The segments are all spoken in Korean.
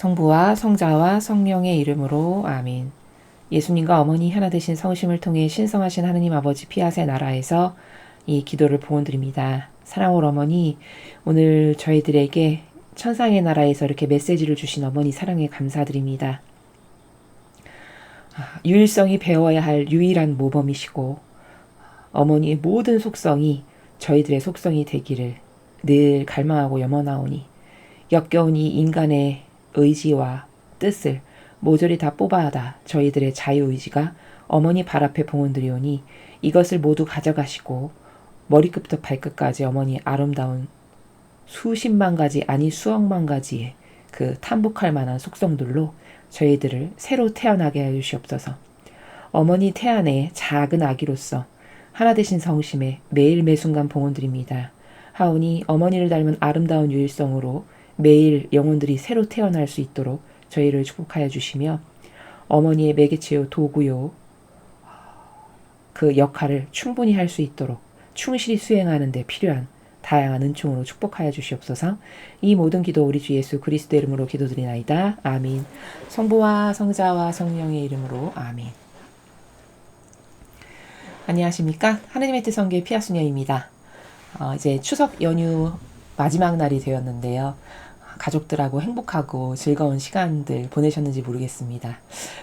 성부와 성자와 성령의 이름으로 아멘. 예수님과 어머니 하나 되신 성심을 통해 신성하신 하느님 아버지 피아세 나라에서 이 기도를 봉헌드립니다. 사랑하는 어머니, 오늘 저희들에게 천상의 나라에서 이렇게 메시지를 주신 어머니 사랑에 감사드립니다. 유일성이 배워야 할 유일한 모범이시고 어머니의 모든 속성이 저희들의 속성이 되기를 늘 갈망하고 염원하오니 역겨우니 인간의 의지와 뜻을 모조리 다 뽑아하다 저희들의 자유의지가 어머니 발 앞에 봉헌드리오니 이것을 모두 가져가시고 머리끝부터 발끝까지 어머니 아름다운 수십만 가지 아니 수억만 가지의 그 탐복할 만한 속성들로 저희들을 새로 태어나게 하여 주시옵소서. 어머니 태안의 작은 아기로서 하나 되신 성심에 매일 매순간 봉헌드립니다. 하오니 어머니를 닮은 아름다운 유일성으로 매일 영혼들이 새로 태어날 수 있도록 저희를 축복하여 주시며 어머니의 매개체요 도구요 그 역할을 충분히 할 수 있도록 충실히 수행하는 데 필요한 다양한 은총으로 축복하여 주시옵소서. 이 모든 기도 우리 주 예수 그리스도의 이름으로 기도드리나이다. 아멘. 성부와 성자와 성령의 이름으로 아멘. 안녕하십니까? 하느님의 뜻 성교의 피아수녀입니다. 이제 추석 연휴 마지막 날이 되었는데요. 가족들하고 행복하고 즐거운 시간들 보내셨는지 모르겠습니다.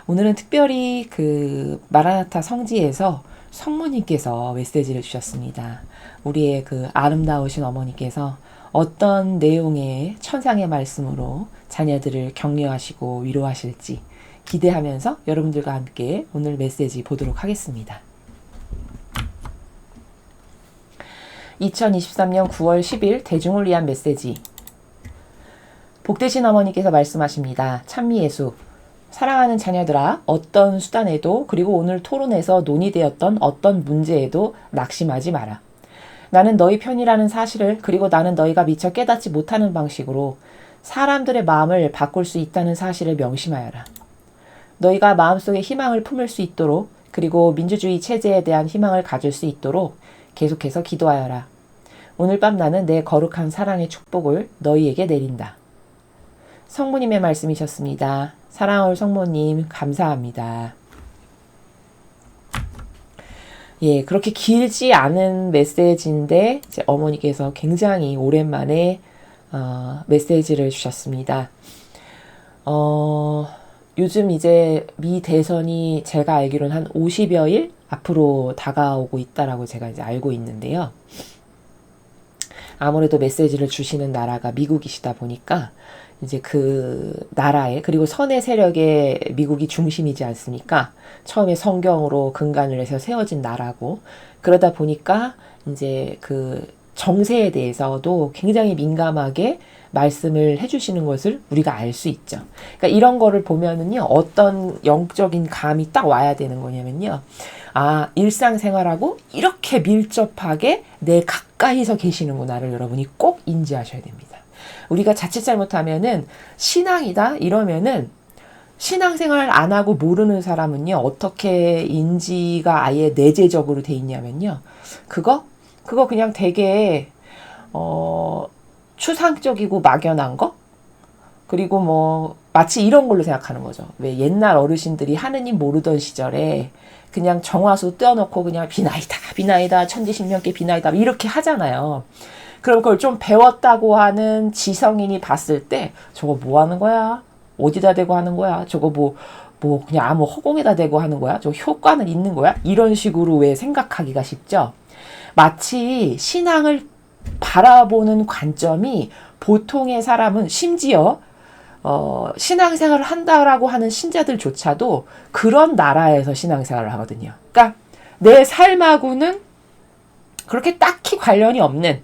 오늘은 특별히 그 마라나타 성지에서 성모님께서 메시지를 주셨습니다. 우리의 그 아름다우신 어머니께서 어떤 내용의 천상의 말씀으로 자녀들을 격려하시고 위로하실지 기대하면서 여러분들과 함께 오늘 메시지 보도록 하겠습니다. 2023년 9월 10일 대중을 위한 메시지. 복되신 어머니께서 말씀하십니다. 찬미예수. 사랑하는 자녀들아, 어떤 수단에도 그리고 오늘 토론에서 논의되었던 어떤 문제에도 낙심하지 마라. 나는 너희 편이라는 사실을 그리고 나는 너희가 미처 깨닫지 못하는 방식으로 사람들의 마음을 바꿀 수 있다는 사실을 명심하여라. 너희가 마음속에 희망을 품을 수 있도록 그리고 민주주의 체제에 대한 희망을 가질 수 있도록 계속해서 기도하여라. 오늘 밤 나는 내 거룩한 사랑의 축복을 너희에게 내린다. 성모님의 말씀이셨습니다. 사랑하는 성모님 감사합니다. 예, 그렇게 길지 않은 메시지인데 이제 어머니께서 굉장히 오랜만에 메시지를 주셨습니다. 요즘 이제 미 대선이 제가 알기로는 한 50여일 앞으로 다가오고 있다라고 제가 이제 알고 있는데요. 아무래도 메시지를 주시는 나라가 미국이시다 보니까 이제 그 나라에 그리고 선의 세력의 미국이 중심이지 않습니까? 처음에 성경으로 근간을 해서 세워진 나라고 그러다 보니까 이제 그 정세에 대해서도 굉장히 민감하게 말씀을 해주시는 것을 우리가 알 수 있죠. 그러니까 이런 거를 보면은요, 어떤 영적인 감이 딱 와야 되는 거냐면요. 아, 일상생활하고 이렇게 밀접하게 내 가까이서 계시는구나를 여러분이 꼭 인지하셔야 됩니다. 우리가 자칫 잘못하면은 신앙이다 이러면은 신앙생활 안 하고 모르는 사람은요, 어떻게 인지가 아예 내재적으로 돼 있냐면요. 그거 그냥 되게 추상적이고 막연한 거? 그리고 뭐 마치 이런 걸로 생각하는 거죠. 왜 옛날 어르신들이 하느님 모르던 시절에 그냥 정화수 떼어놓고 그냥 비나이다 천지신명께 비나이다 이렇게 하잖아요. 그럼 그걸 좀 배웠다고 하는 지성인이 봤을 때 저거 뭐 하는 거야? 어디다 대고 하는 거야? 저거 뭐 그냥 아무 허공에다 대고 하는 거야? 저 효과는 있는 거야? 이런 식으로 왜 생각하기가 쉽죠? 마치 신앙을 바라보는 관점이 보통의 사람은 심지어 신앙생활을 한다라고 하는 신자들조차도 그런 나라에서 신앙생활을 하거든요. 그러니까 내 삶하고는 그렇게 딱히 관련이 없는,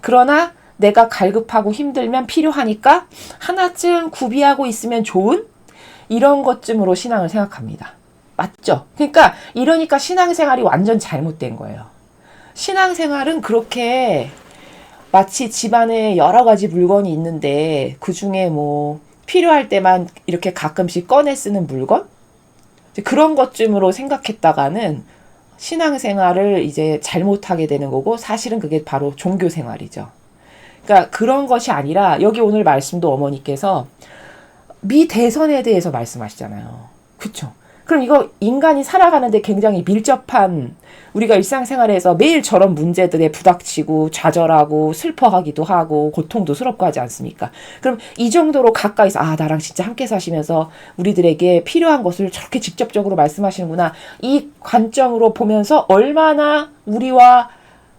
그러나 내가 갈급하고 힘들면 필요하니까 하나쯤 구비하고 있으면 좋은 이런 것쯤으로 신앙을 생각합니다. 맞죠? 그러니까 이러니까 신앙생활이 완전 잘못된 거예요. 신앙생활은 그렇게 마치 집안에 여러 가지 물건이 있는데 그 중에 뭐 필요할 때만 이렇게 가끔씩 꺼내 쓰는 물건? 그런 것쯤으로 생각했다가는 신앙생활을 이제 잘못하게 되는 거고 사실은 그게 바로 종교생활이죠. 그러니까 그런 것이 아니라 여기 오늘 말씀도 어머니께서 미대선에 대해서 말씀하시잖아요. 그쵸? 그럼 이거 인간이 살아가는데 굉장히 밀접한, 우리가 일상생활에서 매일 저런 문제들에 부닥치고 좌절하고 슬퍼하기도 하고 고통도 스럽고 하지 않습니까? 그럼 이 정도로 가까이서 나랑 진짜 함께 사시면서 우리들에게 필요한 것을 저렇게 직접적으로 말씀하시는구나. 이 관점으로 보면서 얼마나 우리와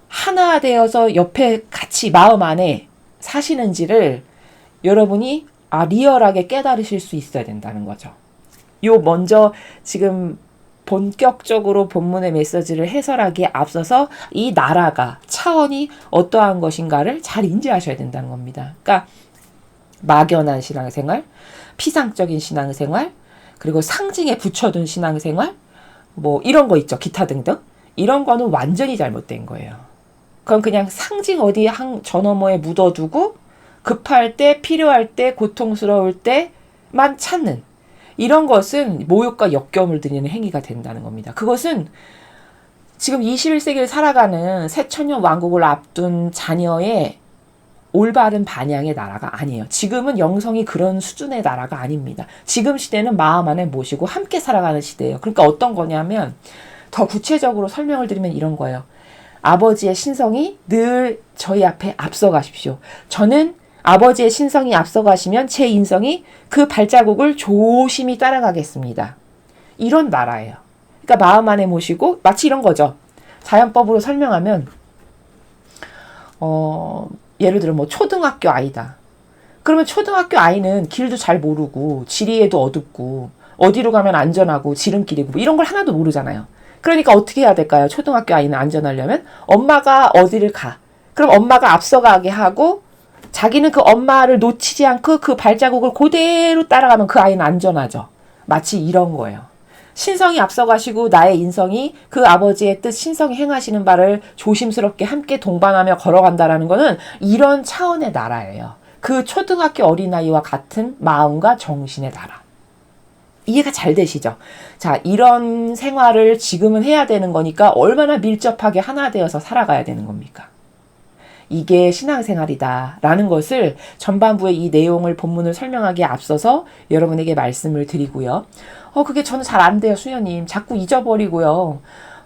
하나 되어서 옆에 같이 마음 안에 사시는지를 여러분이 리얼하게 깨달으실 수 있어야 된다는 거죠. 먼저 지금 본격적으로 본문의 메시지를 해설하기에 앞서서 이 나라가 차원이 어떠한 것인가를 잘 인지하셔야 된다는 겁니다. 그러니까 막연한 신앙생활, 피상적인 신앙생활, 그리고 상징에 붙여둔 신앙생활, 뭐 이런 거 있죠. 기타 등등. 이런 거는 완전히 잘못된 거예요. 그건 그냥 상징 어디 저 너머에 묻어두고 급할 때, 필요할 때, 고통스러울 때만 찾는 이런 것은 모욕과 역겨움을 드리는 행위가 된다는 겁니다. 그것은 지금 21세기를 살아가는 새천년 왕국을 앞둔 자녀의 올바른 반향의 나라가 아니에요. 지금은 영성이 그런 수준의 나라가 아닙니다. 지금 시대는 마음 안에 모시고 함께 살아가는 시대예요. 그러니까 어떤 거냐면 더 구체적으로 설명을 드리면 이런 거예요. 아버지의 신성이 늘 저희 앞에 앞서가십시오. 저는 아버지의 신성이 앞서가시면 제 인성이 그 발자국을 조심히 따라가겠습니다. 이런 나라예요. 그러니까 마음 안에 모시고 마치 이런 거죠. 자연법으로 설명하면 예를 들어 뭐 초등학교 아이다. 그러면 초등학교 아이는 길도 잘 모르고 지리에도 어둡고 어디로 가면 안전하고 지름길이고 뭐 이런 걸 하나도 모르잖아요. 그러니까 어떻게 해야 될까요? 초등학교 아이는 안전하려면 엄마가 어디를 가. 그럼 엄마가 앞서가게 하고 자기는 그 엄마를 놓치지 않고 그 발자국을 그대로 따라가면 그 아이는 안전하죠. 마치 이런 거예요. 신성이 앞서가시고 나의 인성이 그 아버지의 뜻 신성이 행하시는 바를 조심스럽게 함께 동반하며 걸어간다라는 거는 이런 차원의 나라예요. 그 초등학교 어린아이와 같은 마음과 정신의 나라. 이해가 잘 되시죠? 자, 이런 생활을 지금은 해야 되는 거니까 얼마나 밀접하게 하나 되어서 살아가야 되는 겁니까? 이게 신앙생활이다 라는 것을 전반부의 이 내용을 본문을 설명하기에 앞서서 여러분에게 말씀을 드리고요. 그게 저는 잘 안 돼요, 수녀님. 자꾸 잊어버리고요.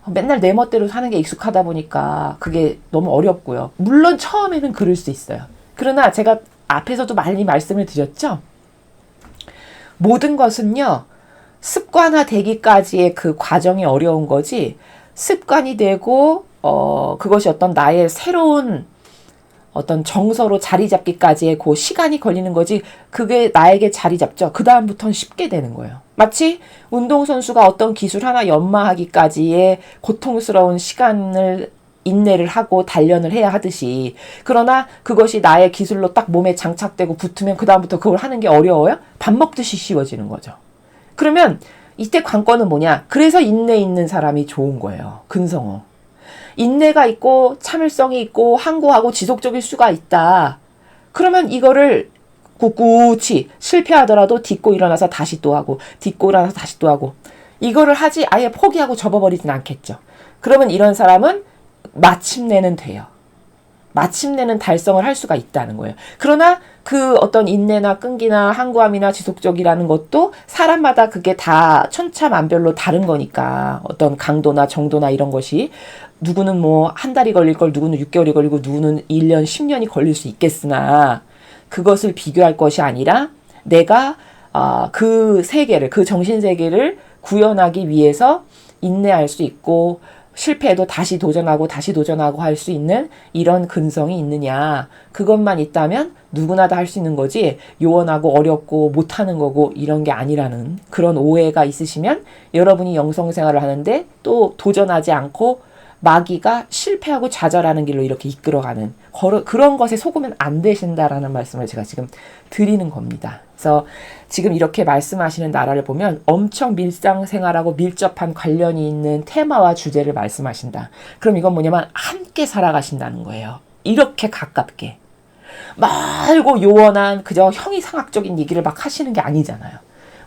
맨날 내 멋대로 사는 게 익숙하다 보니까 그게 너무 어렵고요. 물론 처음에는 그럴 수 있어요. 그러나 제가 앞에서도 많이 말씀을 드렸죠. 모든 것은요. 습관화되기까지의 그 과정이 어려운 거지 습관이 되고 그것이 어떤 나의 새로운 어떤 정서로 자리 잡기까지의 그 시간이 걸리는 거지 그게 나에게 자리 잡죠. 그 다음부터는 쉽게 되는 거예요. 마치 운동선수가 어떤 기술 하나 연마하기까지의 고통스러운 시간을 인내를 하고 단련을 해야 하듯이 그러나 그것이 나의 기술로 딱 몸에 장착되고 붙으면 그 다음부터 그걸 하는 게 어려워요? 밥 먹듯이 쉬워지는 거죠. 그러면 이때 관건은 뭐냐? 그래서 인내 있는 사람이 좋은 거예요. 근성어. 인내가 있고 참을성이 있고 항고하고 지속적일 수가 있다. 그러면 이거를 꿋꿋이 실패하더라도 딛고 일어나서 다시 또 하고 딛고 일어나서 다시 또 하고 이거를 하지 아예 포기하고 접어버리진 않겠죠. 그러면 이런 사람은 마침내는 돼요. 마침내는 달성을 할 수가 있다는 거예요. 그러나 그 어떤 인내나 끈기나 항구함이나 지속적이라는 것도 사람마다 그게 다 천차만별로 다른 거니까 어떤 강도나 정도나 이런 것이 누구는 뭐 한 달이 걸릴 걸 누구는 6개월이 걸리고 누구는 1년, 10년이 걸릴 수 있겠으나 그것을 비교할 것이 아니라 내가 그 세계를, 그 정신세계를 구현하기 위해서 인내할 수 있고 실패해도 다시 도전하고 할 수 있는 이런 근성이 있느냐. 그것만 있다면 누구나 다 할 수 있는 거지 요원하고 어렵고 못하는 거고 이런 게 아니라는 그런 오해가 있으시면 여러분이 영성생활을 하는데 또 도전하지 않고 마귀가 실패하고 좌절하는 길로 이렇게 이끌어가는 그런 것에 속으면 안 되신다라는 말씀을 제가 지금 드리는 겁니다. 그래서 지금 이렇게 말씀하시는 나라를 보면 엄청 일상생활하고 밀접한 관련이 있는 테마와 주제를 말씀하신다. 그럼 이건 뭐냐면 함께 살아가신다는 거예요. 이렇게 가깝게. 말고 요원한 그저 형이상학적인 얘기를 막 하시는 게 아니잖아요.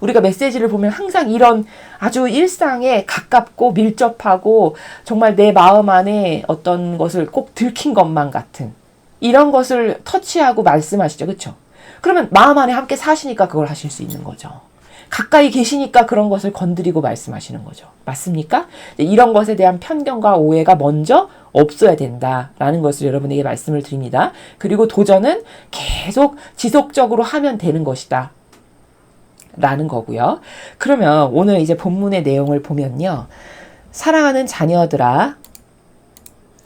우리가 메시지를 보면 항상 이런 아주 일상에 가깝고 밀접하고 정말 내 마음 안에 어떤 것을 꼭 들킨 것만 같은 이런 것을 터치하고 말씀하시죠. 그렇죠? 그러면 마음 안에 함께 사시니까 그걸 하실 수 있는 거죠. 가까이 계시니까 그런 것을 건드리고 말씀하시는 거죠. 맞습니까? 이런 것에 대한 편견과 오해가 먼저 없어야 된다라는 것을 여러분에게 말씀을 드립니다. 그리고 도전은 계속 지속적으로 하면 되는 것이다 라는 거고요. 그러면 오늘 이제 본문의 내용을 보면요. 사랑하는 자녀들아,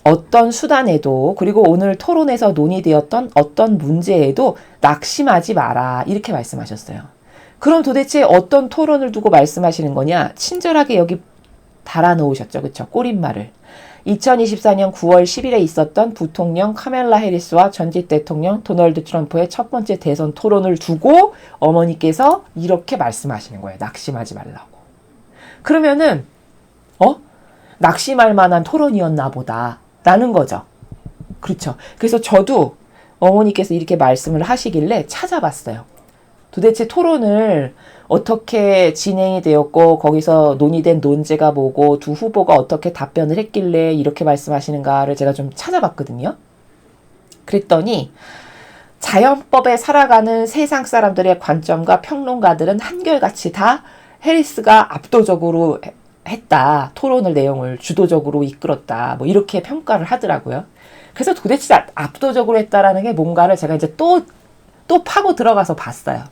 어떤 수단에도, 그리고 오늘 토론에서 논의되었던 어떤 문제에도 낙심하지 마라, 이렇게 말씀하셨어요. 그럼 도대체 어떤 토론을 두고 말씀하시는 거냐? 친절하게 여기 달아놓으셨죠. 그쵸? 꼬릿말을. 2024년 9월 10일에 있었던 부통령 카멜라 해리스와 전직 대통령 도널드 트럼프의 첫 번째 대선 토론을 두고 어머니께서 이렇게 말씀하시는 거예요. 낙심하지 말라고. 그러면은 낙심할 만한 토론이었나 보다 라는 거죠. 그렇죠. 그래서 저도 어머니께서 이렇게 말씀을 하시길래 찾아봤어요. 도대체 토론을 어떻게 진행이 되었고 거기서 논의된 논제가 뭐고 두 후보가 어떻게 답변을 했길래 이렇게 말씀하시는가를 제가 좀 찾아봤거든요. 그랬더니 자연법에 살아가는 세상 사람들의 관점과 평론가들은 한결같이 다 해리스가 압도적으로 했다. 토론을 내용을 주도적으로 이끌었다. 뭐 이렇게 평가를 하더라고요. 그래서 도대체 압도적으로 했다라는 게 뭔가를 제가 이제 또 파고 들어가서 봤어요.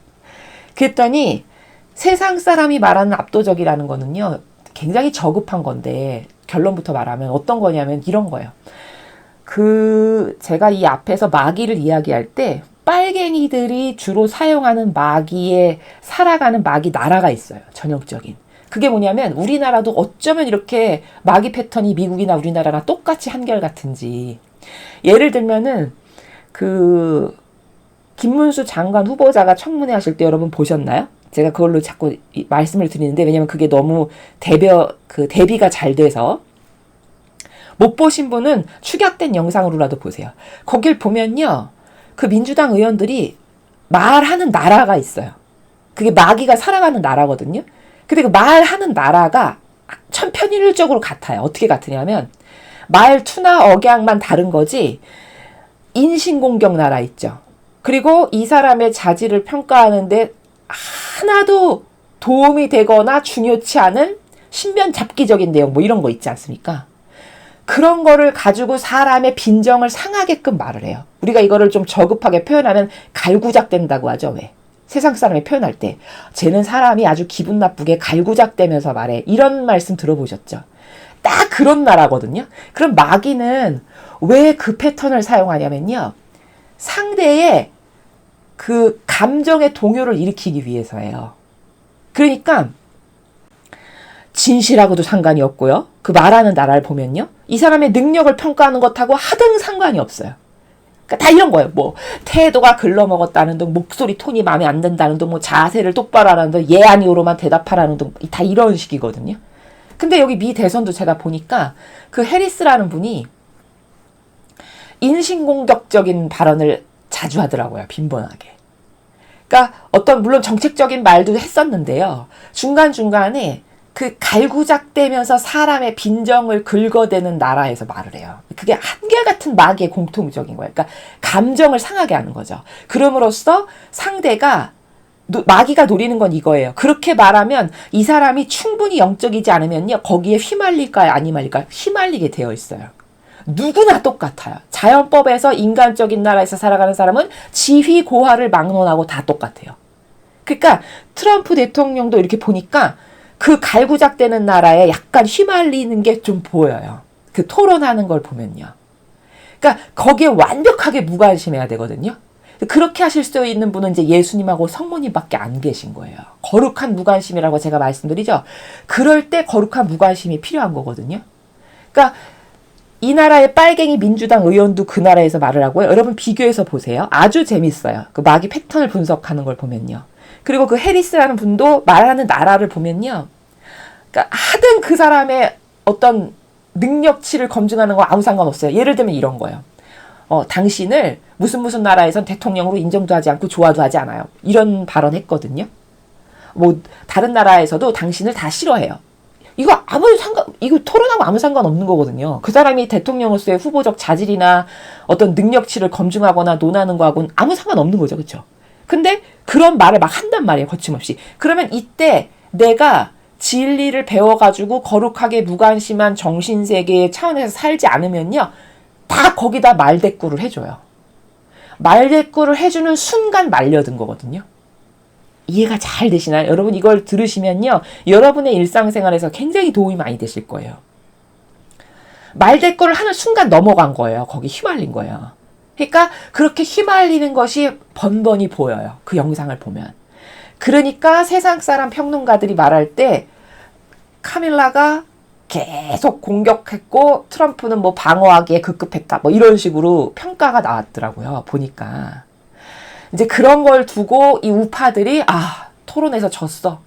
그랬더니 세상 사람이 말하는 압도적이라는 거는요. 굉장히 저급한 건데 결론부터 말하면 어떤 거냐면 이런 거예요. 제가 이 앞에서 마귀를 이야기할 때 빨갱이들이 주로 사용하는 마귀에 살아가는 마귀 나라가 있어요. 전형적인. 그게 뭐냐면 우리나라도 어쩌면 이렇게 마귀 패턴이 미국이나 우리나라랑 똑같이 한결같은지. 예를 들면은 김문수 장관 후보자가 청문회 하실 때 여러분 보셨나요? 제가 그걸로 자꾸 말씀을 드리는데 왜냐면 그게 너무 대비가 잘 돼서 못 보신 분은 축약된 영상으로라도 보세요. 거길 보면요. 그 민주당 의원들이 말하는 나라가 있어요. 그게 마귀가 살아가는 나라거든요. 근데 그 말하는 나라가 천편일률적으로 같아요. 어떻게 같으냐면 말투나 억양만 다른 거지 인신공격 나라 있죠. 그리고 이 사람의 자질을 평가하는데 하나도 도움이 되거나 중요치 않은 신변 잡기적인 내용 뭐 이런 거 있지 않습니까? 그런 거를 가지고 사람의 빈정을 상하게끔 말을 해요. 우리가 이거를 좀 저급하게 표현하면 갈구작된다고 하죠. 왜? 세상 사람이 표현할 때 쟤는 사람이 아주 기분 나쁘게 갈구작대면서 말해. 이런 말씀 들어보셨죠? 딱 그런 나라거든요. 그럼 마귀는 왜 그 패턴을 사용하냐면요. 상대의 그 감정의 동요를 일으키기 위해서예요. 그러니까 진실하고도 상관이 없고요. 그 말하는 나라를 보면요. 이 사람의 능력을 평가하는 것하고 하등 상관이 없어요. 그러니까 다 이런 거예요. 뭐 태도가 글러먹었다는 등, 목소리 톤이 마음에 안 든다는 등, 뭐 자세를 똑바로 하라는 등, 예 아니오로만 대답하라는 등, 다 이런 식이거든요. 근데 여기 미 대선도 제가 보니까 그 해리스라는 분이 인신공격적인 발언을 자주 하더라고요. 빈번하게. 그러니까 물론 정책적인 말도 했었는데요. 중간중간에 그 갈구작대면서 사람의 빈정을 긁어대는 나라에서 말을 해요. 그게 한결같은 마귀의 공통적인 거예요. 그러니까 감정을 상하게 하는 거죠. 그럼으로써 상대가 마귀가 노리는 건 이거예요. 그렇게 말하면 이 사람이 충분히 영적이지 않으면요. 거기에 휘말릴까요? 안 휘말릴까요? 휘말리게 되어 있어요. 누구나 똑같아요. 자연법에서 인간적인 나라에서 살아가는 사람은 지휘 고하를 막론하고 다 똑같아요. 그러니까 트럼프 대통령도 이렇게 보니까 그 갈구작되는 나라에 약간 휘말리는 게 좀 보여요. 그 토론하는 걸 보면요. 그러니까 거기에 완벽하게 무관심해야 되거든요. 그렇게 하실 수 있는 분은 이제 예수님하고 성모님밖에 안 계신 거예요. 거룩한 무관심이라고 제가 말씀드리죠. 그럴 때 거룩한 무관심이 필요한 거거든요. 그러니까 이 나라의 빨갱이 민주당 의원도 그 나라에서 말을 하고요. 여러분 비교해서 보세요. 아주 재밌어요. 그 마귀 패턴을 분석하는 걸 보면요. 그리고 그 해리스라는 분도 말하는 나라를 보면요. 그러니까 하등 그 사람의 어떤 능력치를 검증하는 거 아무 상관없어요. 예를 들면 이런 거예요. 당신을 무슨 나라에선 대통령으로 인정도 하지 않고 좋아도 하지 않아요. 이런 발언했거든요. 뭐 다른 나라에서도 당신을 다 싫어해요. 이거 토론하고 아무 상관없는 거거든요. 그 사람이 대통령으로서의 후보적 자질이나 어떤 능력치를 검증하거나 논하는 거하고는 아무 상관없는 거죠. 그렇죠? 근데 그런 말을 막 한단 말이에요. 거침없이. 그러면 이때 내가 진리를 배워가지고 거룩하게 무관심한 정신세계의 차원에서 살지 않으면요. 다 거기다 말대꾸를 해줘요. 말대꾸를 해주는 순간 말려든 거거든요. 이해가 잘 되시나요? 여러분 이걸 들으시면요. 여러분의 일상생활에서 굉장히 도움이 많이 되실 거예요. 말대꾸를 하는 순간 넘어간 거예요. 거기 휘말린 거예요. 그러니까 그렇게 휘말리는 것이 번번이 보여요. 그 영상을 보면. 그러니까 세상 사람 평론가들이 말할 때 카밀라가 계속 공격했고 트럼프는 뭐 방어하기에 급급했다. 뭐 이런 식으로 평가가 나왔더라고요. 보니까. 이제 그런 걸 두고 이 우파들이 토론에서 졌어.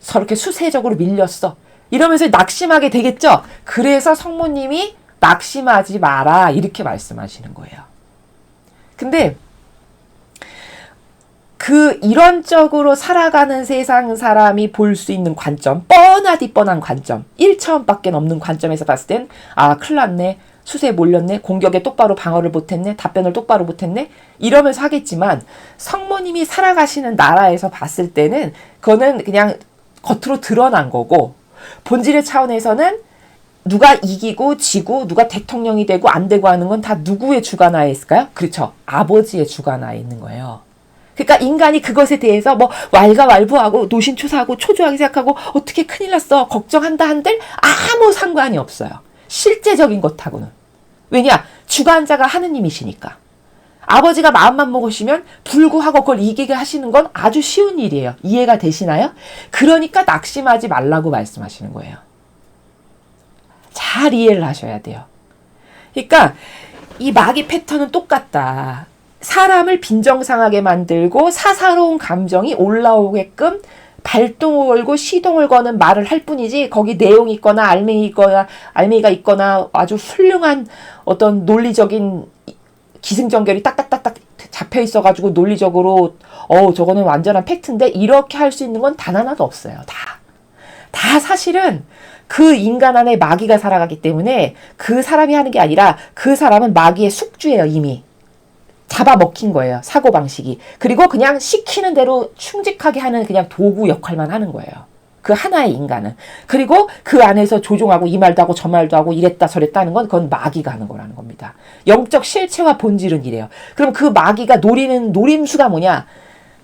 저렇게 수세적으로 밀렸어. 이러면서 낙심하게 되겠죠. 그래서 성모님이 낙심하지 마라 이렇게 말씀하시는 거예요. 근데 그 이론적으로 살아가는 세상 사람이 볼 수 있는 관점, 뻔하디 뻔한 관점, 1차원밖에 없는 관점에서 봤을 땐 큰일 났네. 수세에 몰렸네. 공격에 똑바로 방어를 못했네. 답변을 똑바로 못했네. 이러면서 하겠지만 성모님이 살아가시는 나라에서 봤을 때는 그거는 그냥 겉으로 드러난 거고 본질의 차원에서는 누가 이기고 지고 누가 대통령이 되고 안 되고 하는 건 다 누구의 주관하에 있을까요? 그렇죠. 아버지의 주관하에 있는 거예요. 그러니까 인간이 그것에 대해서 뭐 왈가왈부하고 노심초사하고 초조하게 생각하고 어떻게 큰일 났어 걱정한다 한들 아무 상관이 없어요. 실제적인 것하고는. 왜냐? 주관자가 하느님이시니까. 아버지가 마음만 먹으시면 불구하고 그걸 이기게 하시는 건 아주 쉬운 일이에요. 이해가 되시나요? 그러니까 낙심하지 말라고 말씀하시는 거예요. 잘 이해를 하셔야 돼요. 그러니까 이 마귀 패턴은 똑같다. 사람을 빈정상하게 만들고 사사로운 감정이 올라오게끔 발동을 걸고 시동을 거는 말을 할 뿐이지 거기 내용이 있거나 알맹이가 있거나 아주 훌륭한 어떤 논리적인 기승전결이 딱딱딱딱 잡혀 있어가지고 논리적으로 저거는 완전한 팩트인데 이렇게 할 수 있는 건 단 하나도 없어요. 다 사실은 그 인간 안에 마귀가 살아가기 때문에 그 사람이 하는 게 아니라 그 사람은 마귀의 숙주예요. 이미. 잡아먹힌 거예요. 사고방식이. 그리고 그냥 시키는 대로 충직하게 하는 그냥 도구 역할만 하는 거예요. 그 하나의 인간은. 그리고 그 안에서 조종하고 이 말도 하고 저 말도 하고 이랬다 저랬다 하는 건 그건 마귀가 하는 거라는 겁니다. 영적 실체와 본질은 이래요. 그럼 그 마귀가 노리는 노림수가 뭐냐?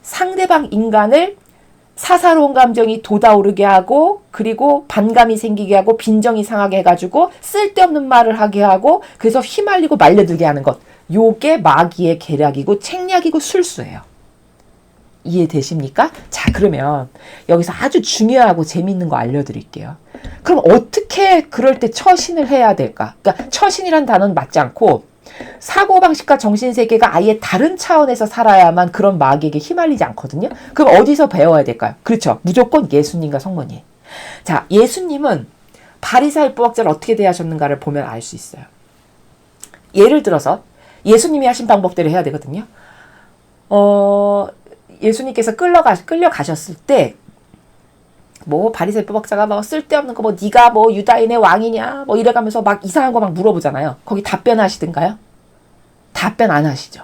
상대방 인간을 사사로운 감정이 돋아오르게 하고 그리고 반감이 생기게 하고 빈정이 상하게 해가지고 쓸데없는 말을 하게 하고 그래서 휘말리고 말려들게 하는 것. 요게 마귀의 계략이고 책략이고 술수예요. 이해되십니까? 자, 그러면 여기서 아주 중요하고 재밌는 거 알려드릴게요. 그럼 어떻게 그럴 때 처신을 해야 될까? 그러니까 처신이란 단어는 맞지 않고 사고방식과 정신세계가 아예 다른 차원에서 살아야만 그런 마귀에게 휘말리지 않거든요. 그럼 어디서 배워야 될까요? 그렇죠. 무조건 예수님과 성모님. 자, 예수님은 바리새인 율법학자를 어떻게 대하셨는가를 보면 알 수 있어요. 예를 들어서 예수님이 하신 방법대로 해야 되거든요. 예수님께서 끌려가셨을 때, 뭐, 바리새인 율법학자가 뭐 쓸데없는 거, 뭐, 네가 뭐 유다인의 왕이냐, 뭐 이래가면서 막 이상한 거 막 물어보잖아요. 거기 답변하시든가요? 답변 안 하시죠.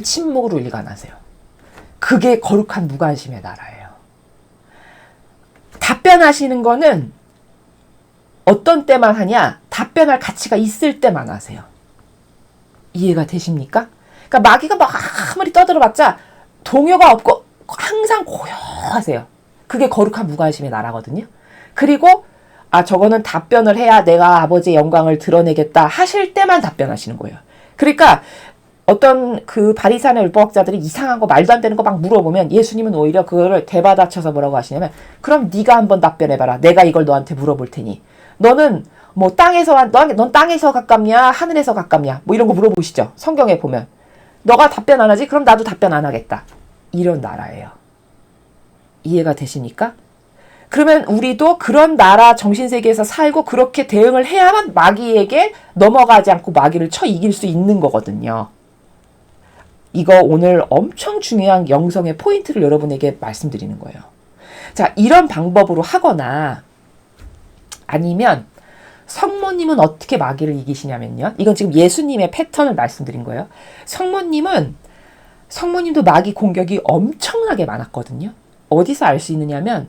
침묵으로 일관하세요. 그게 거룩한 무관심의 나라예요. 답변하시는 거는 어떤 때만 하냐? 답변할 가치가 있을 때만 하세요. 이해가 되십니까? 그러니까 마귀가 막 아무리 떠들어봤자 동요가 없고 항상 고요하세요. 그게 거룩한 무관심의 나라거든요. 그리고 저거는 답변을 해야 내가 아버지의 영광을 드러내겠다 하실 때만 답변하시는 거예요. 그러니까 어떤 그 바리새인 율법학자들이 이상한 거 말도 안 되는 거 막 물어보면 예수님은 오히려 그거를 대받아쳐서 뭐라고 하시냐면 그럼 네가 한번 답변해봐라. 내가 이걸 너한테 물어볼 테니. 너는 뭐 넌 땅에서 가깝냐 하늘에서 가깝냐 뭐 이런 거 물어보시죠. 성경에 보면. 너가 답변 안 하지? 그럼 나도 답변 안 하겠다. 이런 나라예요. 이해가 되십니까? 그러면 우리도 그런 나라 정신세계에서 살고 그렇게 대응을 해야만 마귀에게 넘어가지 않고 마귀를 쳐 이길 수 있는 거거든요. 이거 오늘 엄청 중요한 영성의 포인트를 여러분에게 말씀드리는 거예요. 자, 이런 방법으로 하거나 아니면 성모님은 어떻게 마귀를 이기시냐면요. 이건 지금 예수님의 패턴을 말씀드린 거예요. 성모님은 성모님도 마귀 공격이 엄청나게 많았거든요. 어디서 알 수 있느냐면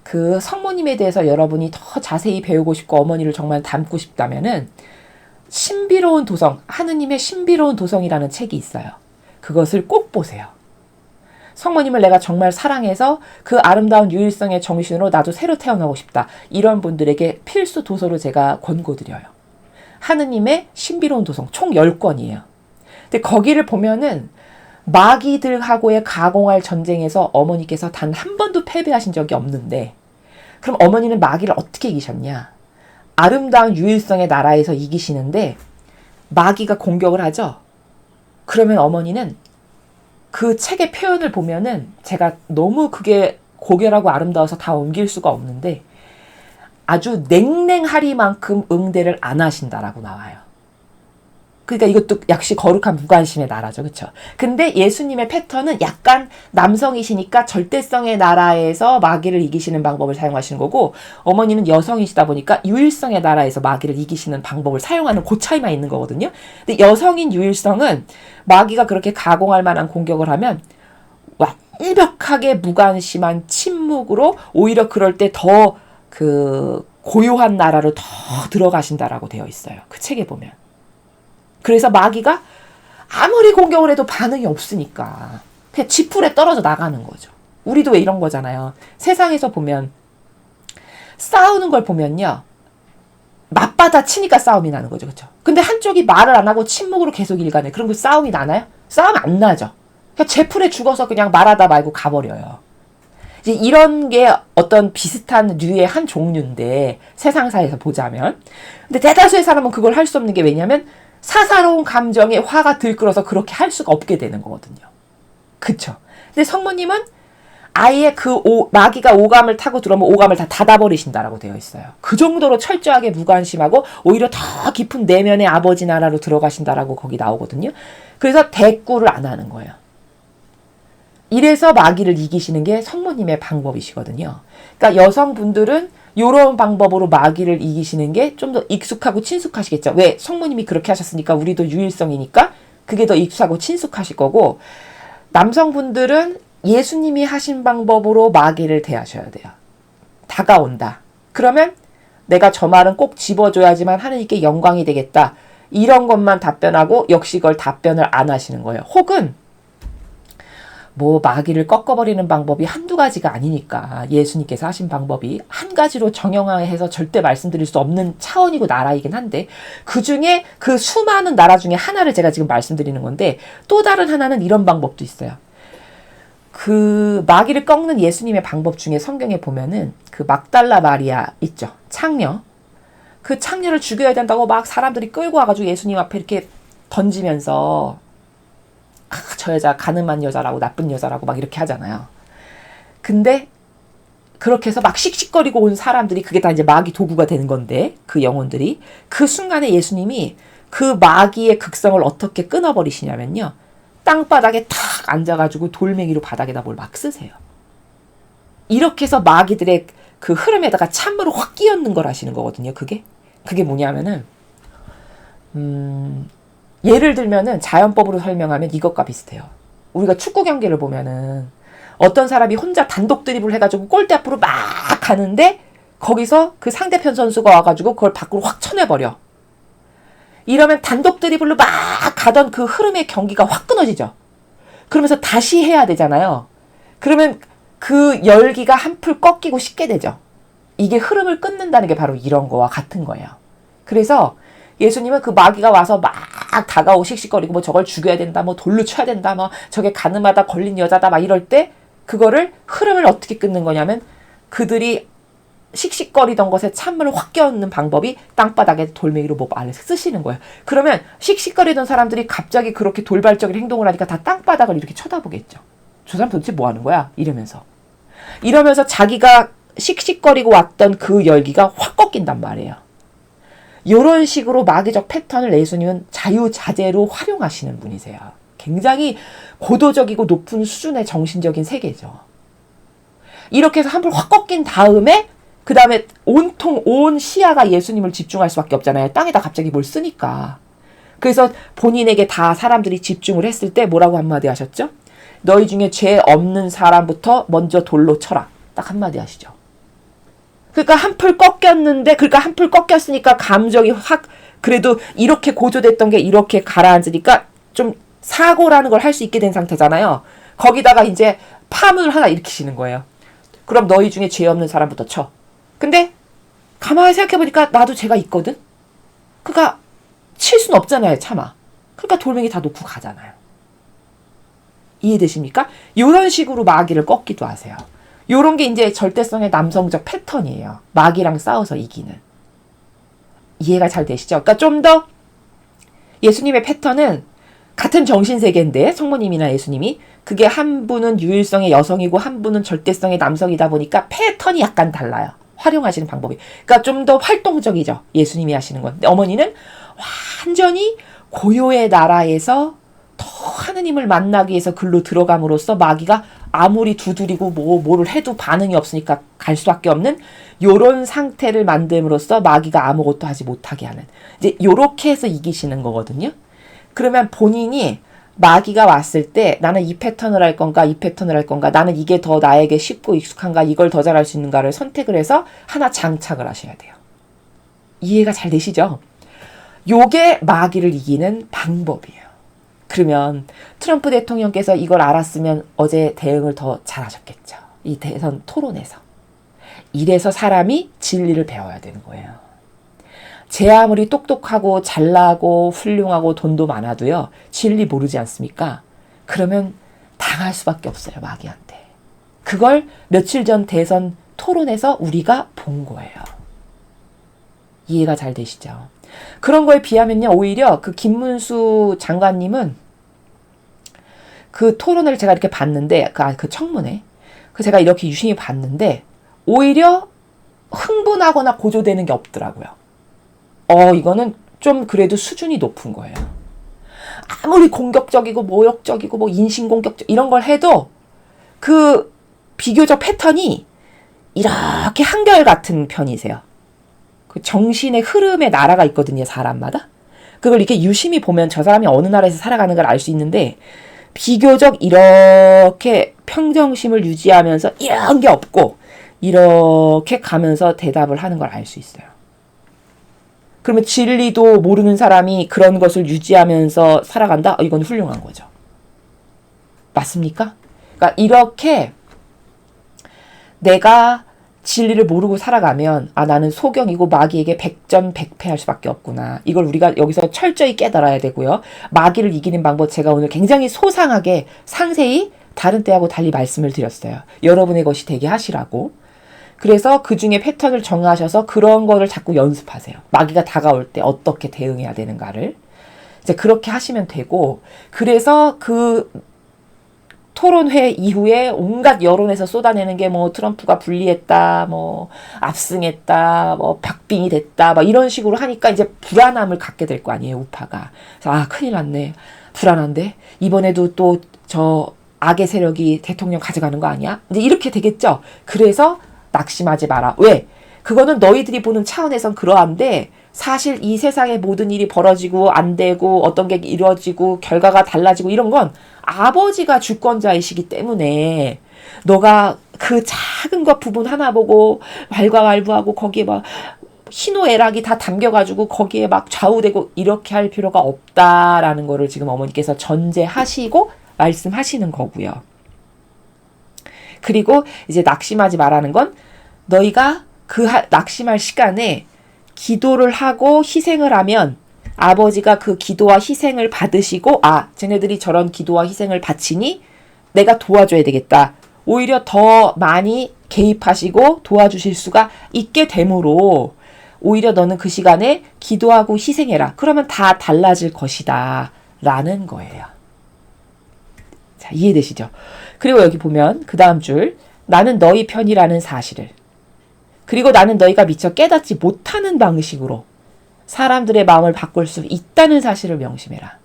그 성모님에 대해서 여러분이 더 자세히 배우고 싶고 어머니를 정말 닮고 싶다면은 신비로운 도성, 하느님의 신비로운 도성이라는 책이 있어요. 그것을 꼭 보세요. 성모님을 내가 정말 사랑해서 그 아름다운 유일성의 정신으로 나도 새로 태어나고 싶다. 이런 분들에게 필수 도서로 제가 권고드려요. 하느님의 신비로운 도성 총 10권이에요. 근데 거기를 보면은 마귀들하고의 가공할 전쟁에서 어머니께서 단 한 번도 패배하신 적이 없는데 그럼 어머니는 마귀를 어떻게 이기셨냐? 아름다운 유일성의 나라에서 이기시는데 마귀가 공격을 하죠. 그러면 어머니는 그 책의 표현을 보면은 제가 너무 그게 고결하고 아름다워서 다 옮길 수가 없는데 아주 냉랭하리만큼 응대를 안 하신다라고 나와요. 그러니까 이것도 역시 거룩한 무관심의 나라죠. 그렇죠? 근데 예수님의 패턴은 약간 남성이시니까 절대성의 나라에서 마귀를 이기시는 방법을 사용하시는 거고 어머니는 여성이시다 보니까 유일성의 나라에서 마귀를 이기시는 방법을 사용하는 그 차이만 있는 거거든요. 근데 여성인 유일성은 마귀가 그렇게 가공할 만한 공격을 하면 완벽하게 무관심한 침묵으로 오히려 그럴 때 더 그 고요한 나라로 더 들어가신다라고 되어 있어요. 그 책에 보면. 그래서 마귀가 아무리 공격을 해도 반응이 없으니까 그냥 지풀에 떨어져 나가는 거죠. 우리도 왜 이런 거잖아요. 세상에서 보면 싸우는 걸 보면요. 맞받아 치니까 싸움이 나는 거죠. 그렇죠? 근데 한쪽이 말을 안 하고 침묵으로 계속 일관해. 그럼 그 싸움이 나나요? 싸움 안 나죠. 그냥 제풀에 죽어서 그냥 말하다 말고 가버려요. 이제 이런 게 어떤 비슷한 류의 한 종류인데 세상사에서 보자면 근데 대다수의 사람은 그걸 할 수 없는 게 왜냐면 사사로운 감정에 화가 들끓어서 그렇게 할 수가 없게 되는 거거든요. 그쵸? 근데 성모님은 아예 마귀가 오감을 타고 들어오면 오감을 다 닫아버리신다라고 되어 있어요. 그 정도로 철저하게 무관심하고 오히려 더 깊은 내면의 아버지 나라로 들어가신다라고 거기 나오거든요. 그래서 대꾸를 안 하는 거예요. 이래서 마귀를 이기시는 게 성모님의 방법이시거든요. 그러니까 여성분들은 이런 방법으로 마귀를 이기시는 게 좀 더 익숙하고 친숙하시겠죠. 왜? 성모님이 그렇게 하셨으니까 우리도 유일성이니까 그게 더 익숙하고 친숙하실 거고 남성분들은 예수님이 하신 방법으로 마귀를 대하셔야 돼요. 다가온다. 그러면 내가 저 말은 꼭 집어줘야지만 하느님께 영광이 되겠다. 이런 것만 답변하고 역시 그걸 답변을 안 하시는 거예요. 혹은 뭐 마귀를 꺾어버리는 방법이 한두 가지가 아니니까 예수님께서 하신 방법이 한 가지로 정형화해서 절대 말씀드릴 수 없는 차원이고 나라이긴 한데 그중에 그 수많은 나라 중에 하나를 제가 지금 말씀드리는 건데 또 다른 하나는 이런 방법도 있어요. 그 마귀를 꺾는 예수님의 방법 중에 성경에 보면은 그 막달라 마리아 있죠. 창녀. 그 창녀를 죽여야 된다고 막 사람들이 끌고 와가지고 예수님 앞에 이렇게 던지면서 저 여자 가늠한 여자라고 나쁜 여자라고 막 이렇게 하잖아요. 근데 그렇게 해서 막 씩씩거리고 온 사람들이 그게 다 이제 마귀 도구가 되는 건데 그 영혼들이 그 순간에 예수님이 그 마귀의 극성을 어떻게 끊어버리시냐면요. 땅바닥에 탁 앉아가지고 돌멩이로 바닥에다 뭘 막 쓰세요. 이렇게 해서 마귀들의 그 흐름에다가 찬물을 확 끼얹는 걸 하시는 거거든요. 그게 뭐냐면은 예를 들면은 자연법으로 설명하면 이것과 비슷해요. 우리가 축구 경기를 보면은 어떤 사람이 혼자 단독 드리블을 해가지고 골대 앞으로 막 가는데 거기서 그 상대편 선수가 와가지고 그걸 밖으로 확 쳐내버려. 이러면 단독 드리블로 막 가던 그 흐름의 경기가 확 끊어지죠. 그러면서 다시 해야 되잖아요. 그러면 그 열기가 한풀 꺾이고 쉽게 되죠. 이게 흐름을 끊는다는 게 바로 이런 거와 같은 거예요. 그래서 예수님은 그 마귀가 와서 막 다가오고 씩씩거리고 뭐 저걸 죽여야 된다, 뭐 돌로 쳐야 된다, 뭐 저게 가늠하다 걸린 여자다 막 이럴 때 그거를 흐름을 어떻게 끊는 거냐면 그들이 씩씩거리던 것에 찬물을 확 껴얹는 방법이 땅바닥에 돌멩이로 뭐 안에 쓰시는 거예요. 그러면 씩씩거리던 사람들이 갑자기 그렇게 돌발적인 행동을 하니까 다 땅바닥을 이렇게 쳐다보겠죠. 저 사람 도대체 뭐 하는 거야? 이러면서 자기가 씩씩거리고 왔던 그 열기가 확 꺾인단 말이에요. 이런 식으로 마귀적 패턴을 예수님은 자유자재로 활용하시는 분이세요. 굉장히 고도적이고 높은 수준의 정신적인 세계죠. 이렇게 해서 한풀 확 꺾인 다음에 그 다음에 온통 온 시야가 예수님을 집중할 수밖에 없잖아요. 땅에다 갑자기 뭘 쓰니까. 그래서 본인에게 다 사람들이 집중을 했을 때 뭐라고 한마디 하셨죠? 너희 중에 죄 없는 사람부터 먼저 돌로 쳐라. 딱 한마디 하시죠. 그러니까 한풀 꺾였는데, 그러니까 한풀 꺾였으니까 감정이 확, 그래도 이렇게 고조됐던 게 이렇게 가라앉으니까 좀 사고라는 걸 할 수 있게 된 상태잖아요. 거기다가 이제 파문을 하나 일으키시는 거예요. 그럼 너희 중에 죄 없는 사람부터 쳐. 근데 가만히 생각해보니까 나도 죄가 있거든? 그러니까 칠 수는 없잖아요, 차마. 그러니까 돌멩이 다 놓고 가잖아요. 이해되십니까? 이런 식으로 마귀를 꺾기도 하세요. 요런 게 이제 절대성의 남성적 패턴이에요. 마귀랑 싸워서 이기는. 이해가 잘 되시죠? 그러니까 좀 더 예수님의 패턴은 같은 정신세계인데, 성모님이나 예수님이, 그게 한 분은 유일성의 여성이고 한 분은 절대성의 남성이다 보니까 패턴이 약간 달라요. 활용하시는 방법이. 그러니까 좀 더 활동적이죠. 예수님이 하시는 건. 근데 어머니는 완전히 고요의 나라에서 더 하느님을 만나기 위해서 글로 들어감으로써 마귀가 아무리 두드리고 뭐를 해도 반응이 없으니까 갈 수밖에 없는 요런 상태를 만듦으로써 마귀가 아무것도 하지 못하게 하는. 이제 요렇게 해서 이기시는 거거든요. 그러면 본인이 마귀가 왔을 때 나는 이 패턴을 할 건가, 이 패턴을 할 건가, 나는 이게 더 나에게 쉽고 익숙한가, 이걸 더 잘할 수 있는가를 선택을 해서 하나 장착을 하셔야 돼요. 이해가 잘 되시죠? 요게 마귀를 이기는 방법이에요. 그러면 트럼프 대통령께서 이걸 알았으면 어제 대응을 더 잘하셨겠죠. 이 대선 토론에서. 이래서 사람이 진리를 배워야 되는 거예요. 제 아무리 똑똑하고 잘나고 훌륭하고 돈도 많아도요. 진리 모르지 않습니까? 그러면 당할 수밖에 없어요. 마귀한테. 그걸 며칠 전 대선 토론에서 우리가 본 거예요. 이해가 잘 되시죠? 그런 거에 비하면요. 오히려 그 김문수 장관님은 그 토론을 제가 이렇게 봤는데 그 청문회 제가 이렇게 유심히 봤는데 오히려 흥분하거나 고조되는 게 없더라고요. 이거는 좀 그래도 수준이 높은 거예요. 아무리 공격적이고 모욕적이고 뭐 인신공격적 이런 걸 해도 그 비교적 패턴이 이렇게 한결같은 편이세요. 그 정신의 흐름의 나라가 있거든요, 사람마다. 그걸 이렇게 유심히 보면 저 사람이 어느 나라에서 살아가는 걸 알 수 있는데 비교적 이렇게 평정심을 유지하면서 이런 게 없고 이렇게 가면서 대답을 하는 걸 알 수 있어요. 그러면 진리도 모르는 사람이 그런 것을 유지하면서 살아간다? 이건 훌륭한 거죠. 맞습니까? 그러니까 이렇게 내가 진리를 모르고 살아가면 나는 소경이고 마귀에게 100전 100패할 수밖에 없구나. 이걸 우리가 여기서 철저히 깨달아야 되고요. 마귀를 이기는 방법 제가 오늘 굉장히 소상하게 상세히 다른 때하고 달리 말씀을 드렸어요. 여러분의 것이 되게 하시라고. 그래서 그 중에 패턴을 정하셔서 그런 거를 자꾸 연습하세요. 마귀가 다가올 때 어떻게 대응해야 되는가를. 이제 그렇게 하시면 되고, 그래서 그 토론회 이후에 온갖 여론에서 쏟아내는 게 뭐 트럼프가 불리했다, 뭐 압승했다, 뭐 박빙이 됐다, 막 이런 식으로 하니까 이제 불안함을 갖게 될 거 아니에요, 우파가. 그래서 큰일 났네. 불안한데? 이번에도 또 저 악의 세력이 대통령 가져가는 거 아니야? 이제 이렇게 되겠죠? 그래서 낙심하지 마라. 왜? 그거는 너희들이 보는 차원에선 그러한데 사실 이 세상의 모든 일이 벌어지고 안 되고 어떤 게 이루어지고 결과가 달라지고 이런 건 아버지가 주권자이시기 때문에 너가 그 작은 것 부분 하나 보고 왈가왈부하고 거기에 막 희노애락이 다 담겨가지고 거기에 막 좌우되고 이렇게 할 필요가 없다라는 거를 지금 어머니께서 전제하시고 말씀하시는 거고요. 그리고 이제 낙심하지 말라는 건 너희가 그 낙심할 시간에 기도를 하고 희생을 하면 아버지가 그 기도와 희생을 받으시고 쟤네들이 저런 기도와 희생을 바치니 내가 도와줘야 되겠다. 오히려 더 많이 개입하시고 도와주실 수가 있게 되므로 오히려 너는 그 시간에 기도하고 희생해라. 그러면 다 달라질 것이다. 라는 거예요. 자, 이해되시죠? 그리고 여기 보면 그 다음 줄 나는 너희 편이라는 사실을 그리고 나는 너희가 미처 깨닫지 못하는 방식으로 사람들의 마음을 바꿀 수 있다는 사실을 명심해라.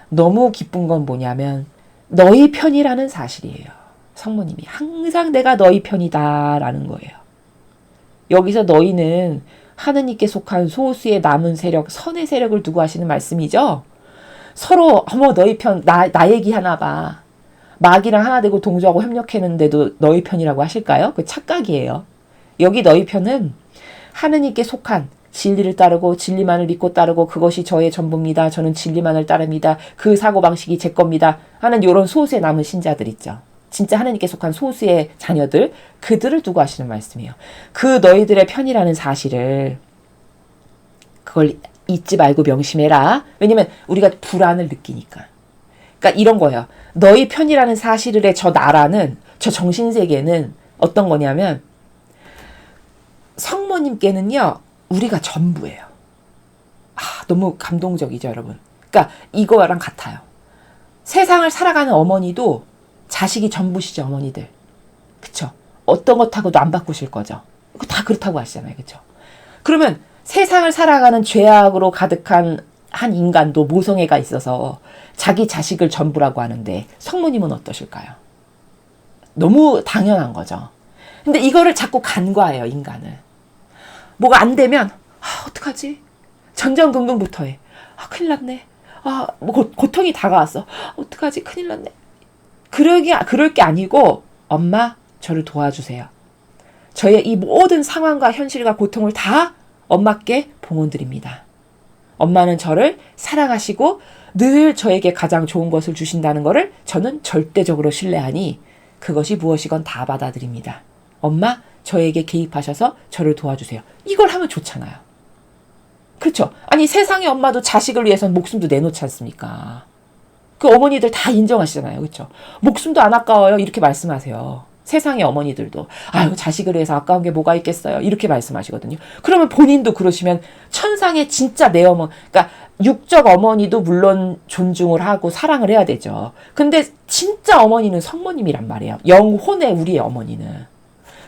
너무 기쁜 건 뭐냐면 너희 편이라는 사실이에요. 성모님이 항상 내가 너희 편이다라는 거예요. 여기서 너희는 하느님께 속한 소수의 남은 세력, 선의 세력을 두고 하시는 말씀이죠. 서로 너희 편, 나 얘기하나 봐. 마귀랑 하나 되고 동조하고 협력했는데도 너희 편이라고 하실까요? 그 착각이에요. 여기 너희 편은 하느님께 속한 진리를 따르고 진리만을 믿고 따르고 그것이 저의 전부입니다. 저는 진리만을 따릅니다. 그 사고방식이 제 겁니다. 하는 이런 소수에 남은 신자들 있죠. 진짜 하느님께 속한 소수의 자녀들, 그들을 두고 하시는 말씀이에요. 그 너희들의 편이라는 사실을 그걸 잊지 말고 명심해라. 왜냐면 우리가 불안을 느끼니까. 그러니까 이런 거예요. 너희 편이라는 사실의 저 나라는, 저 정신세계는 어떤 거냐면 성모님께는요, 우리가 전부예요. 너무 감동적이죠, 여러분. 그러니까 이거랑 같아요. 세상을 살아가는 어머니도 자식이 전부시죠, 어머니들. 그쵸? 어떤 것하고도 안 바꾸실 거죠. 이거 다 그렇다고 하시잖아요, 그쵸? 그러면 세상을 살아가는 죄악으로 가득한 한 인간도 모성애가 있어서 자기 자식을 전부라고 하는데 성모님은 어떠실까요? 너무 당연한 거죠. 근데 이거를 자꾸 간과해요, 인간은. 뭐가 안 되면 어떡하지? 전전긍긍부터 해. 큰일 났네. 뭐 고통이 다가왔어. 어떡하지? 큰일 났네. 그럴 게 아니고 엄마 저를 도와주세요. 저의 이 모든 상황과 현실과 고통을 다 엄마께 봉헌드립니다. 엄마는 저를 사랑하시고 늘 저에게 가장 좋은 것을 주신다는 것을 저는 절대적으로 신뢰하니 그것이 무엇이건 다 받아들입니다. 엄마 저에게 개입하셔서 저를 도와주세요. 이걸 하면 좋잖아요. 그렇죠? 아니 세상의 엄마도 자식을 위해서는 목숨도 내놓지 않습니까? 그 어머니들 다 인정하시잖아요. 그렇죠? 목숨도 안 아까워요. 이렇게 말씀하세요. 세상의 어머니들도 자식을 위해서 아까운 게 뭐가 있겠어요. 이렇게 말씀하시거든요. 그러면 본인도 그러시면 천상의 진짜 내 어머, 그러니까 육적 어머니도 물론 존중을 하고 사랑을 해야 되죠. 근데 진짜 어머니는 성모님이란 말이에요. 영혼의 우리의 어머니는.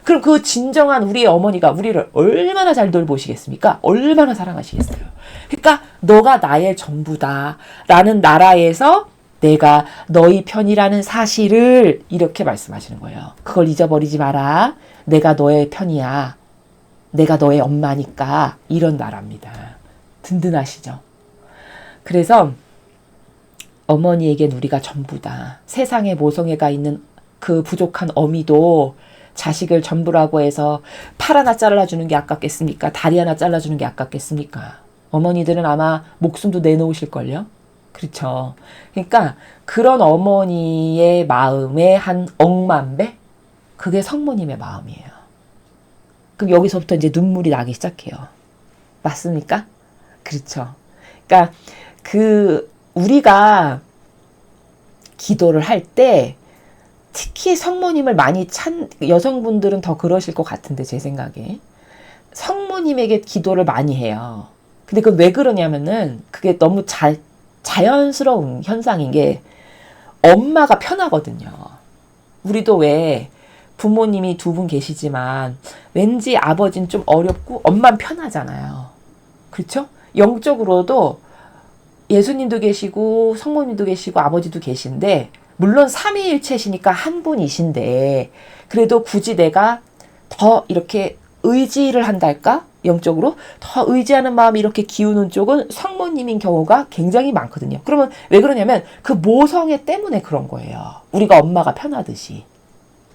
그럼 그 진정한 우리의 어머니가 우리를 얼마나 잘 돌보시겠습니까? 얼마나 사랑하시겠어요? 그러니까 너가 나의 전부다 라는 나라에서 내가 너희 편이라는 사실을 이렇게 말씀하시는 거예요. 그걸 잊어버리지 마라. 내가 너의 편이야. 내가 너의 엄마니까. 이런 나라입니다. 든든하시죠? 그래서 어머니에겐 우리가 전부다. 세상에 모성애가 있는 그 부족한 어미도 자식을 전부라고 해서 팔 하나 잘라주는 게 아깝겠습니까? 다리 하나 잘라주는 게 아깝겠습니까? 어머니들은 아마 목숨도 내놓으실걸요? 그렇죠. 그러니까 그런 어머니의 마음의 한 억만 배? 그게 성모님의 마음이에요. 그럼 여기서부터 이제 눈물이 나기 시작해요. 맞습니까? 그렇죠. 그러니까 우리가 기도를 할 때 특히 성모님을 많이 여성분들은 더 그러실 것 같은데 제 생각에 성모님에게 기도를 많이 해요. 근데 그건 왜 그러냐면은 그게 너무 자연스러운 현상인 게 엄마가 편하거든요. 우리도 왜 부모님이 두 분 계시지만 왠지 아버지는 좀 어렵고 엄마는 편하잖아요. 그렇죠? 영적으로도 예수님도 계시고 성모님도 계시고 아버지도 계신데 물론 삼위일체시니까 한 분이신데 그래도 굳이 내가 더 이렇게 의지를 한달까? 영적으로 더 의지하는 마음이 이렇게 기우는 쪽은 성모님인 경우가 굉장히 많거든요. 그러면 왜 그러냐면 그 모성애 때문에 그런 거예요. 우리가 엄마가 편하듯이.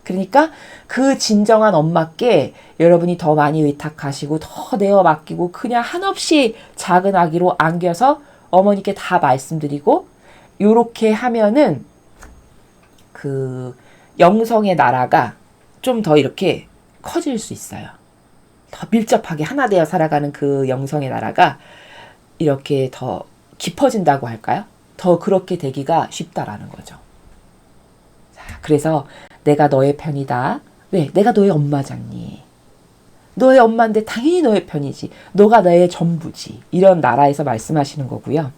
그러니까 그 진정한 엄마께 여러분이 더 많이 의탁하시고 더 내어 맡기고 그냥 한없이 작은 아기로 안겨서 어머니께 다 말씀드리고 요렇게 하면은 그 영성의 나라가 좀 더 이렇게 커질 수 있어요. 더 밀접하게 하나 되어 살아가는 그 영성의 나라가 이렇게 더 깊어진다고 할까요? 더 그렇게 되기가 쉽다라는 거죠. 자, 그래서 내가 너의 편이다. 왜? 내가 너의 엄마잖니. 너의 엄마인데 당연히 너의 편이지. 너가 나의 전부지. 이런 나라에서 말씀하시는 거고요.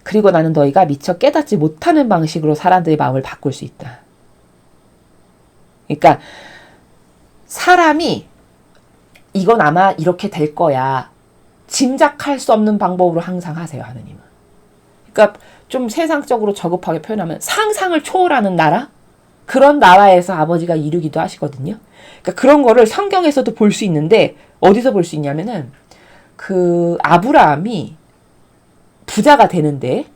그리고 나는 너희가 미처 깨닫지 못하는 방식으로 사람들의 마음을 바꿀 수 있다. 그러니까 사람이 이건 아마 이렇게 될 거야. 짐작할 수 없는 방법으로 항상 하세요, 하느님은. 그러니까 좀 세상적으로 저급하게 표현하면 상상을 초월하는 나라? 그런 나라에서 아버지가 이루기도 하시거든요. 그러니까 그런 거를 성경에서도 볼 수 있는데 어디서 볼 수 있냐면은 그 아브라함이 부자가 되는데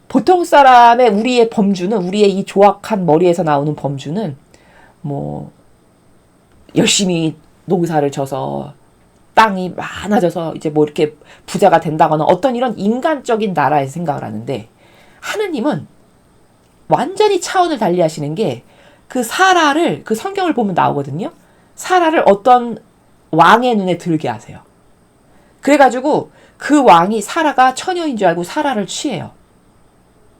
보통 사람의 우리의 범주는, 우리의 이 조악한 머리에서 나오는 범주는 뭐 열심히 농사를 져서 땅이 많아져서 이제 뭐 이렇게 부자가 된다거나 어떤 이런 인간적인 나라에서 생각을 하는데, 하느님은 완전히 차원을 달리 하시는 게, 그 사라를, 그 성경을 보면 나오거든요. 사라를 어떤 왕의 눈에 들게 하세요. 그래가지고 그 왕이, 사라가 처녀인 줄 알고 사라를 취해요.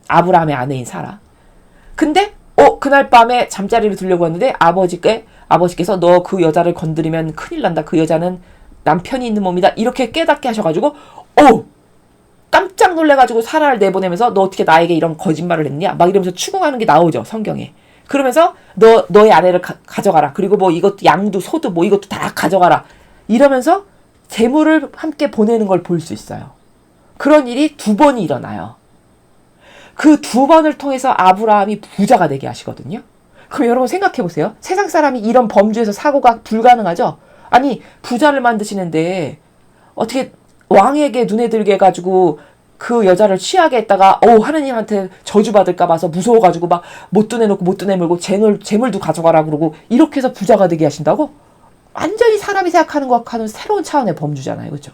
아브라함의 아내인 사라. 근데 그날 밤에 잠자리를 들려고 했는데 아버지께서 너 그 여자를 건드리면 큰일 난다. 그 여자는 남편이 있는 몸이다. 이렇게 깨닫게 하셔가지고 깜짝 놀래가지고 사라를 내보내면서 너 어떻게 나에게 이런 거짓말을 했냐? 막 이러면서 추궁하는 게 나오죠, 성경에. 그러면서 너의 아내를 가져가라. 그리고 뭐 이것도 양도 소도 뭐 이것도 다 가져가라. 이러면서 재물을 함께 보내는 걸 볼 수 있어요. 그런 일이 2번이 일어나요. 그 2번을 통해서 아브라함이 부자가 되게 하시거든요. 그럼 여러분 생각해 보세요. 세상 사람이 이런 범주에서 사고가 불가능하죠? 아니, 부자를 만드시는데 어떻게 왕에게 눈에 들게 해가지고 그 여자를 취하게 했다가 하느님한테 저주받을까 봐서 무서워가지고 막 못도 내놓고 못도 내물고 재물도 가져가라 그러고 이렇게 해서 부자가 되게 하신다고? 완전히 사람이 생각하는 것과는 새로운 차원의 범주잖아요. 그렇죠?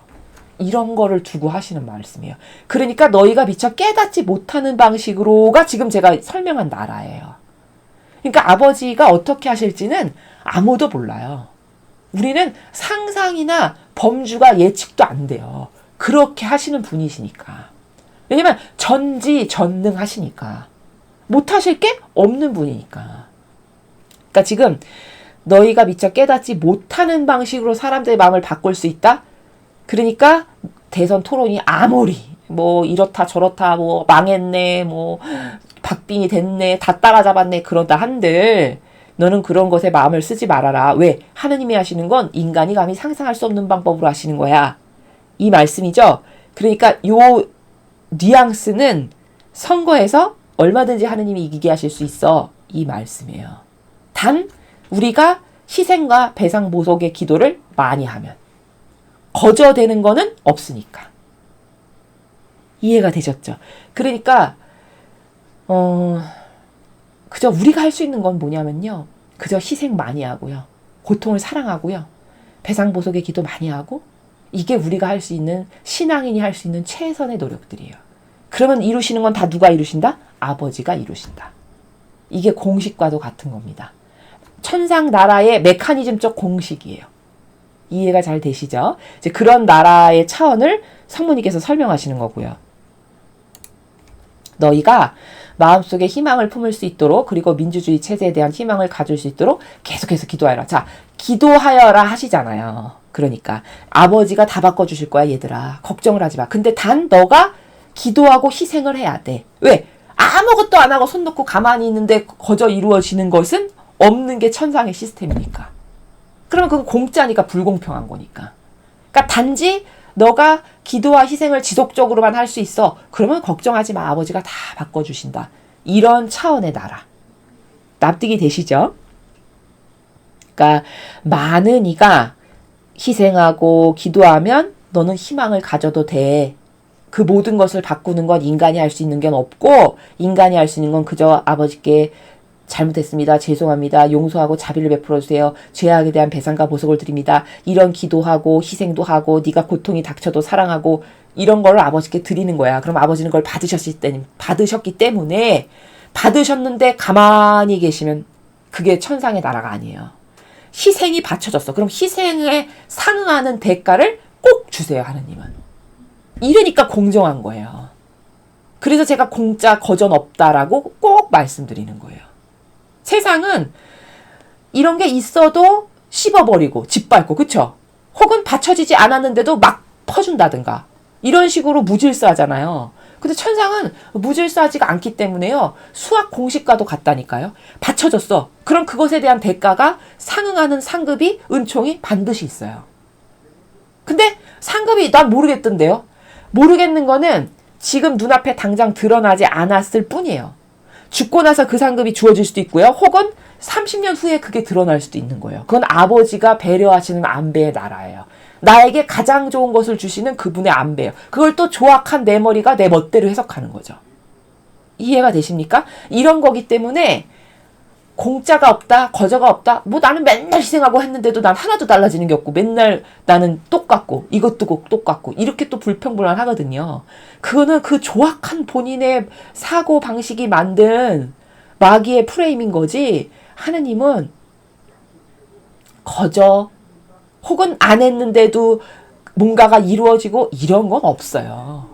이런 거를 두고 하시는 말씀이에요. 그러니까 너희가 미처 깨닫지 못하는 방식으로가 지금 제가 설명한 나라예요. 그러니까 아버지가 어떻게 하실지는 아무도 몰라요. 우리는 상상이나 범주가 예측도 안 돼요. 그렇게 하시는 분이시니까. 왜냐면 전지전능하시니까. 못하실 게 없는 분이니까. 그러니까 지금 너희가 미처 깨닫지 못하는 방식으로 사람들의 마음을 바꿀 수 있다? 그러니까 대선 토론이 아무리 뭐 이렇다 저렇다 뭐 망했네 뭐 박빙이 됐네 다 따라잡았네 그러다 한들 너는 그런 것에 마음을 쓰지 말아라. 왜? 하느님이 하시는 건 인간이 감히 상상할 수 없는 방법으로 하시는 거야. 이 말씀이죠. 그러니까 요 뉘앙스는 선거에서 얼마든지 하느님이 이기게 하실 수 있어. 이 말씀이에요. 단 우리가 희생과 배상 보복의 기도를 많이 하면 거저되는 거는 없으니까. 이해가 되셨죠? 그러니까 그저 우리가 할 수 있는 건 뭐냐면요. 그저 희생 많이 하고요. 고통을 사랑하고요. 배상 보복의 기도 많이 하고 이게 우리가 할 수 있는 신앙인이 할 수 있는 최선의 노력들이에요. 그러면 이루시는 건 다 누가 이루신다? 아버지가 이루신다. 이게 공식과도 같은 겁니다. 천상 나라의 메커니즘적 공식이에요. 이해가 잘 되시죠? 이제 그런 나라의 차원을 성모님께서 설명하시는 거고요. 너희가 마음속에 희망을 품을 수 있도록 그리고 민주주의 체제에 대한 희망을 가질 수 있도록 계속해서 기도하여라. 자, 기도하여라 하시잖아요. 그러니까 아버지가 다 바꿔주실 거야 얘들아. 걱정을 하지 마. 근데 단 너가 기도하고 희생을 해야 돼. 왜? 아무것도 안 하고 손 놓고 가만히 있는데 거저 이루어지는 것은 없는 게 천상의 시스템이니까. 그러면 그건 공짜니까 불공평한 거니까. 그러니까 단지 너가 기도와 희생을 지속적으로만 할 수 있어. 그러면 걱정하지 마. 아버지가 다 바꿔주신다. 이런 차원의 나라. 납득이 되시죠? 그러니까 많은 이가 희생하고 기도하면 너는 희망을 가져도 돼. 그 모든 것을 바꾸는 건 인간이 할 수 있는 게 없고 인간이 할 수 있는 건 그저 아버지께 잘못했습니다. 죄송합니다. 용서하고 자비를 베풀어 주세요. 죄악에 대한 배상과 보복을 드립니다. 이런 기도하고 희생도 하고 네가 고통이 닥쳐도 사랑하고 이런 걸 아버지께 드리는 거야. 그럼 아버지는 그걸 받으셨기 때문에 받으셨는데 가만히 계시면 그게 천상의 나라가 아니에요. 희생이 바쳐졌어. 그럼 희생에 상응하는 대가를 꼭 주세요. 하느님은. 이러니까 공정한 거예요. 그래서 제가 공짜 거전 없다라고 꼭 말씀드리는 거예요. 세상은 이런 게 있어도 씹어버리고 짓밟고 그쵸? 혹은 받쳐지지 않았는데도 막 퍼준다든가 이런 식으로 무질서하잖아요. 근데 천상은 무질서하지가 않기 때문에요. 수학 공식과도 같다니까요. 받쳐졌어. 그럼 그것에 대한 대가가 상응하는 상급이 은총이 반드시 있어요. 근데 상급이 난 모르겠던데요. 모르겠는 거는 지금 눈앞에 당장 드러나지 않았을 뿐이에요. 죽고 나서 그 상급이 주어질 수도 있고요. 혹은 30년 후에 그게 드러날 수도 있는 거예요. 그건 아버지가 배려하시는 안배의 나라예요. 나에게 가장 좋은 것을 주시는 그분의 안배예요. 그걸 또 조악한 내 머리가 내 멋대로 해석하는 거죠. 이해가 되십니까? 이런 거기 때문에 공짜가 없다, 거저가 없다. 뭐 나는 맨날 희생하고 했는데도 난 하나도 달라지는 게 없고 맨날 나는 똑같고 이것도 똑같고 이렇게 또 불평불만하거든요. 그거는 그 조악한 본인의 사고 방식이 만든 마귀의 프레임인 거지. 하느님은 거저 혹은 안 했는데도 뭔가가 이루어지고 이런 건 없어요.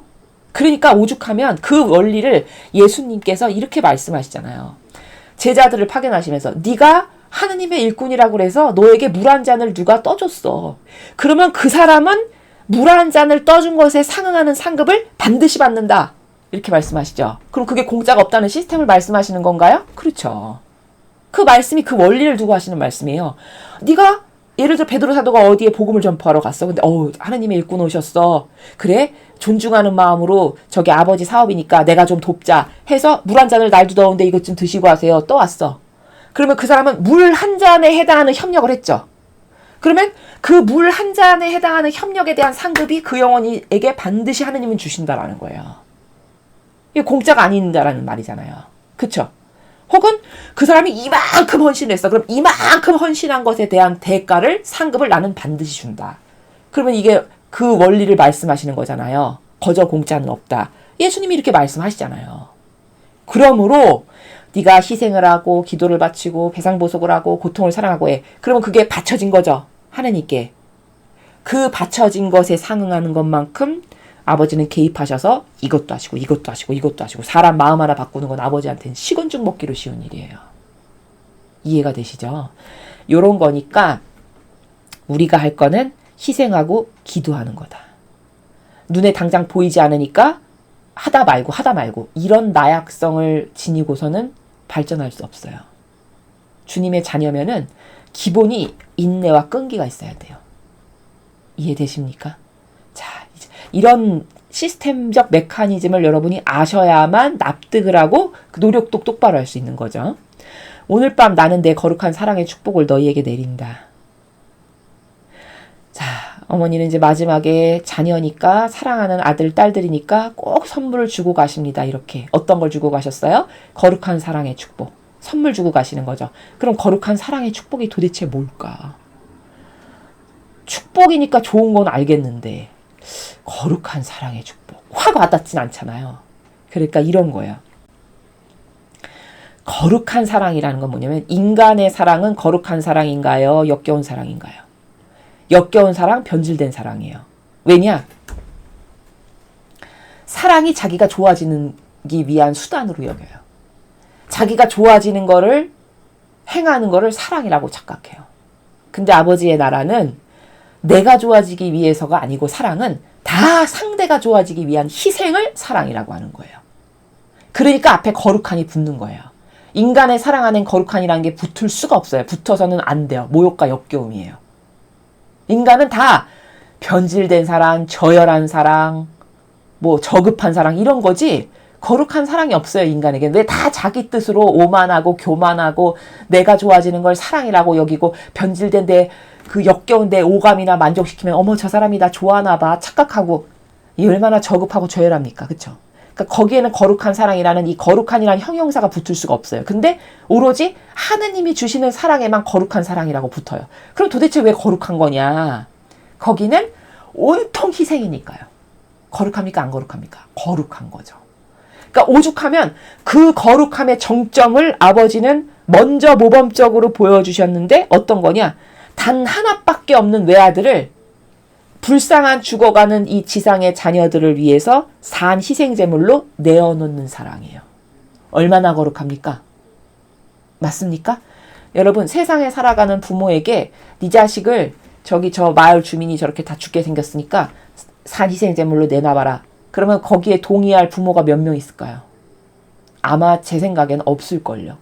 그러니까 오죽하면 그 원리를 예수님께서 이렇게 말씀하시잖아요. 제자들을 파견하시면서 네가 하느님의 일꾼이라고 그래서 너에게 물 한 잔을 누가 떠줬어. 그러면 그 사람은 물 한 잔을 떠준 것에 상응하는 상급을 반드시 받는다. 이렇게 말씀하시죠. 그럼 그게 공짜가 없다는 시스템을 말씀하시는 건가요? 그렇죠. 그 말씀이 그 원리를 두고 하시는 말씀이에요. 네가 예를 들어 베드로 사도가 어디에 복음을 전파하러 갔어. 근데 하느님의 일꾼 오셨어. 그래? 존중하는 마음으로 저기 아버지 사업이니까 내가 좀 돕자 해서 물 한 잔을 날도 더운데 이것 좀 드시고 하세요. 떠왔어. 그러면 그 사람은 물 한 잔에 해당하는 협력을 했죠. 그러면 그 물 한 잔에 해당하는 협력에 대한 상급이 그 영혼에게 반드시 하느님은 주신다라는 거예요. 이게 공짜가 아닌다라는 말이잖아요. 그쵸? 혹은 그 사람이 이만큼 헌신을 했어. 그럼 이만큼 헌신한 것에 대한 대가를, 상급을 나는 반드시 준다. 그러면 이게 그 원리를 말씀하시는 거잖아요. 거저 공짜는 없다. 예수님이 이렇게 말씀하시잖아요. 그러므로 네가 희생을 하고 기도를 바치고 배상보속을 하고 고통을 사랑하고 해. 그러면 그게 바쳐진 거죠. 하느님께. 그 바쳐진 것에 상응하는 것만큼 아버지는 개입하셔서 이것도 하시고 이것도 하시고 이것도 하시고 사람 마음 하나 바꾸는 건 아버지한테는 식은죽 먹기로 쉬운 일이에요. 이해가 되시죠? 요런 거니까 우리가 할 거는 희생하고 기도하는 거다. 눈에 당장 보이지 않으니까 하다 말고 이런 나약성을 지니고서는 발전할 수 없어요. 주님의 자녀면은 기본이 인내와 끈기가 있어야 돼요. 이해되십니까? 자, 이런 시스템적 메커니즘을 여러분이 아셔야만 납득을 하고 그 노력도 똑바로 할 수 있는 거죠. 오늘 밤 나는 내 거룩한 사랑의 축복을 너희에게 내린다. 자, 어머니는 이제 마지막에 자녀니까 사랑하는 아들, 딸들이니까 꼭 선물을 주고 가십니다. 이렇게. 어떤 걸 주고 가셨어요? 거룩한 사랑의 축복. 선물 주고 가시는 거죠. 그럼 거룩한 사랑의 축복이 도대체 뭘까? 축복이니까 좋은 건 알겠는데 거룩한 사랑의 축복. 확 와닿진 않잖아요. 그러니까 이런 거예요. 거룩한 사랑이라는 건 뭐냐면 인간의 사랑은 거룩한 사랑인가요? 역겨운 사랑인가요? 역겨운 사랑, 변질된 사랑이에요. 왜냐? 사랑이 자기가 좋아지기 위한 수단으로 여겨요. 자기가 좋아지는 거를 행하는 거를 사랑이라고 착각해요. 근데 아버지의 나라는 내가 좋아지기 위해서가 아니고 사랑은 다 상대가 좋아지기 위한 희생을 사랑이라고 하는 거예요. 그러니까 앞에 거룩한이 붙는 거예요. 인간의 사랑 안엔 거룩한이라는 게 붙을 수가 없어요. 붙어서는 안 돼요. 모욕과 역겨움이에요. 인간은 다 변질된 사랑, 저열한 사랑, 뭐 저급한 사랑 이런 거지 거룩한 사랑이 없어요. 인간에게. 왜 다 자기 뜻으로 오만하고 교만하고 내가 좋아지는 걸 사랑이라고 여기고 변질된 그 역겨운 내 오감이나 만족시키면 어머 저 사람이 나 좋아하나 봐 착각하고 이 얼마나 저급하고 저열합니까? 그쵸? 그러니까 거기에는 거룩한 사랑이라는 이 거룩한이라는 형용사가 붙을 수가 없어요. 근데 오로지 하느님이 주시는 사랑에만 거룩한 사랑이라고 붙어요. 그럼 도대체 왜 거룩한 거냐? 거기는 온통 희생이니까요. 거룩합니까? 안 거룩합니까? 거룩한 거죠. 그러니까 오죽하면 그 거룩함의 정점을 아버지는 먼저 모범적으로 보여주셨는데 어떤 거냐? 단 하나밖에 없는 외아들을 불쌍한 죽어가는 이 지상의 자녀들을 위해서 산 희생제물로 내어놓는 사랑이에요. 얼마나 거룩합니까? 맞습니까? 여러분 세상에 살아가는 부모에게 네 자식을 저기 저 마을 주민이 저렇게 다 죽게 생겼으니까 산 희생제물로 내놔봐라. 그러면 거기에 동의할 부모가 몇 명 있을까요? 아마 제 생각에는 없을걸요.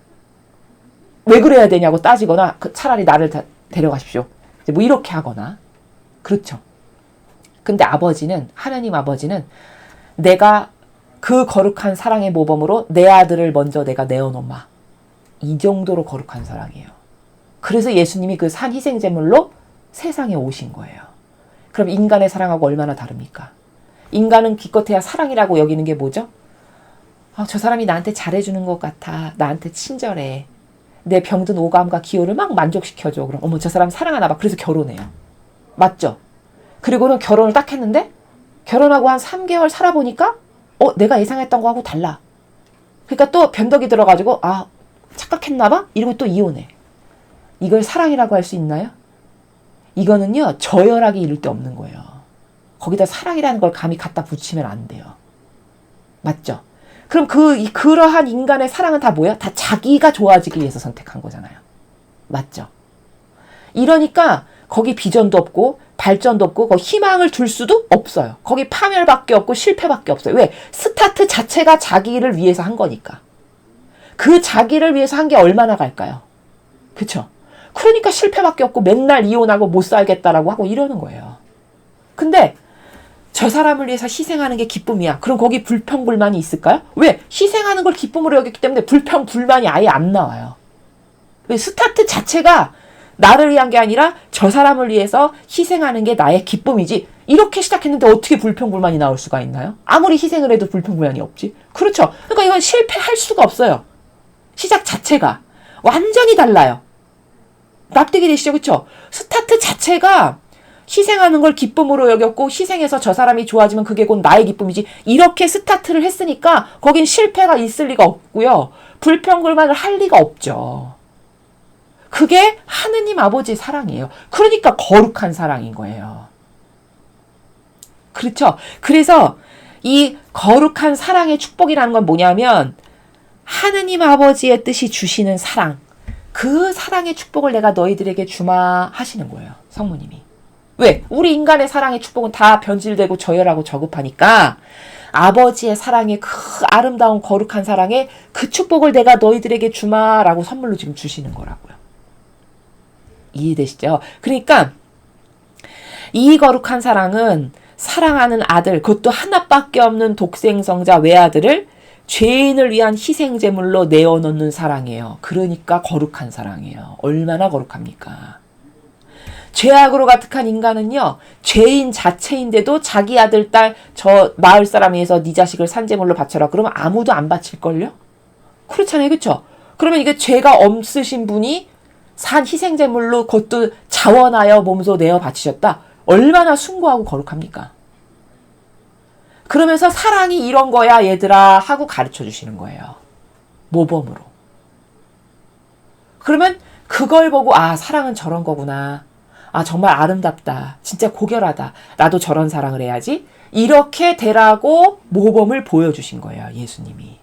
왜 그래야 되냐고 따지거나 차라리 나를 데려가십시오. 뭐 이렇게 하거나. 그렇죠. 근데 아버지는 하나님 아버지는 내가 그 거룩한 사랑의 모범으로 내 아들을 먼저 내가 내어놓마. 이 정도로 거룩한 사랑이에요. 그래서 예수님이 그 산 희생제물로 세상에 오신 거예요. 그럼 인간의 사랑하고 얼마나 다릅니까? 인간은 기껏해야 사랑이라고 여기는 게 뭐죠? 저 사람이 나한테 잘해주는 것 같아. 나한테 친절해. 내 병든 오감과 기호를 막 만족시켜줘. 그럼 어머 저 사람 사랑하나 봐. 그래서 결혼해요. 맞죠? 그리고는 결혼을 딱 했는데 결혼하고 한 3개월 살아보니까 내가 예상했던 거하고 달라. 그러니까 또 변덕이 들어가지고 착각했나 봐? 이러고 또 이혼해. 이걸 사랑이라고 할 수 있나요? 이거는요 저열하게 이룰 데 없는 거예요. 거기다 사랑이라는 걸 감히 갖다 붙이면 안 돼요. 맞죠? 그럼 그러한 인간의 사랑은 다 뭐야? 다 자기가 좋아지기 위해서 선택한 거잖아요. 맞죠? 이러니까 거기 비전도 없고 발전도 없고 거기 희망을 둘 수도 없어요. 거기 파멸밖에 없고 실패밖에 없어요. 왜? 스타트 자체가 자기를 위해서 한 거니까. 그 자기를 위해서 한 게 얼마나 갈까요? 그쵸? 그러니까 실패밖에 없고 맨날 이혼하고 못 살겠다라고 하고 이러는 거예요. 근데 저 사람을 위해서 희생하는 게 기쁨이야. 그럼 거기 불평불만이 있을까요? 왜? 희생하는 걸 기쁨으로 여겼기 때문에 불평불만이 아예 안 나와요. 왜? 스타트 자체가 나를 위한 게 아니라 저 사람을 위해서 희생하는 게 나의 기쁨이지. 이렇게 시작했는데 어떻게 불평불만이 나올 수가 있나요? 아무리 희생을 해도 불평불만이 없지. 그렇죠. 그러니까 이건 실패할 수가 없어요. 시작 자체가 완전히 달라요. 납득이 되시죠? 그렇죠? 스타트 자체가 희생하는 걸 기쁨으로 여겼고 희생해서 저 사람이 좋아지면 그게 곧 나의 기쁨이지. 이렇게 스타트를 했으니까 거긴 실패가 있을 리가 없고요. 불평불만을 할 리가 없죠. 그게 하느님 아버지의 사랑이에요. 그러니까 거룩한 사랑인 거예요. 그렇죠? 그래서 이 거룩한 사랑의 축복이라는 건 뭐냐면 하느님 아버지의 뜻이 주시는 사랑. 그 사랑의 축복을 내가 너희들에게 주마 하시는 거예요. 성모님이. 왜? 우리 인간의 사랑의 축복은 다 변질되고 저열하고 저급하니까 아버지의 사랑의 그 아름다운 거룩한 사랑의 그 축복을 내가 너희들에게 주마라고 선물로 지금 주시는 거라고요. 이해되시죠? 그러니까 이 거룩한 사랑은 사랑하는 아들, 그것도 하나밖에 없는 독생성자 외아들을 죄인을 위한 희생제물로 내어놓는 사랑이에요. 그러니까 거룩한 사랑이에요. 얼마나 거룩합니까? 죄악으로 가득한 인간은요, 죄인 자체인데도 자기 아들, 딸, 저 마을 사람 위해서 네 자식을 산제물로 바쳐라. 그러면 아무도 안 바칠걸요? 그렇잖아요. 그렇죠? 그러면 이게 죄가 없으신 분이 산 희생제물로 그것도 자원하여 몸소 내어 바치셨다. 얼마나 숭고하고 거룩합니까? 그러면서 사랑이 이런 거야 얘들아 하고 가르쳐 주시는 거예요. 모범으로. 그러면 그걸 보고 사랑은 저런 거구나. 정말 아름답다. 진짜 고결하다. 나도 저런 사랑을 해야지. 이렇게 되라고 모범을 보여주신 거예요. 예수님이.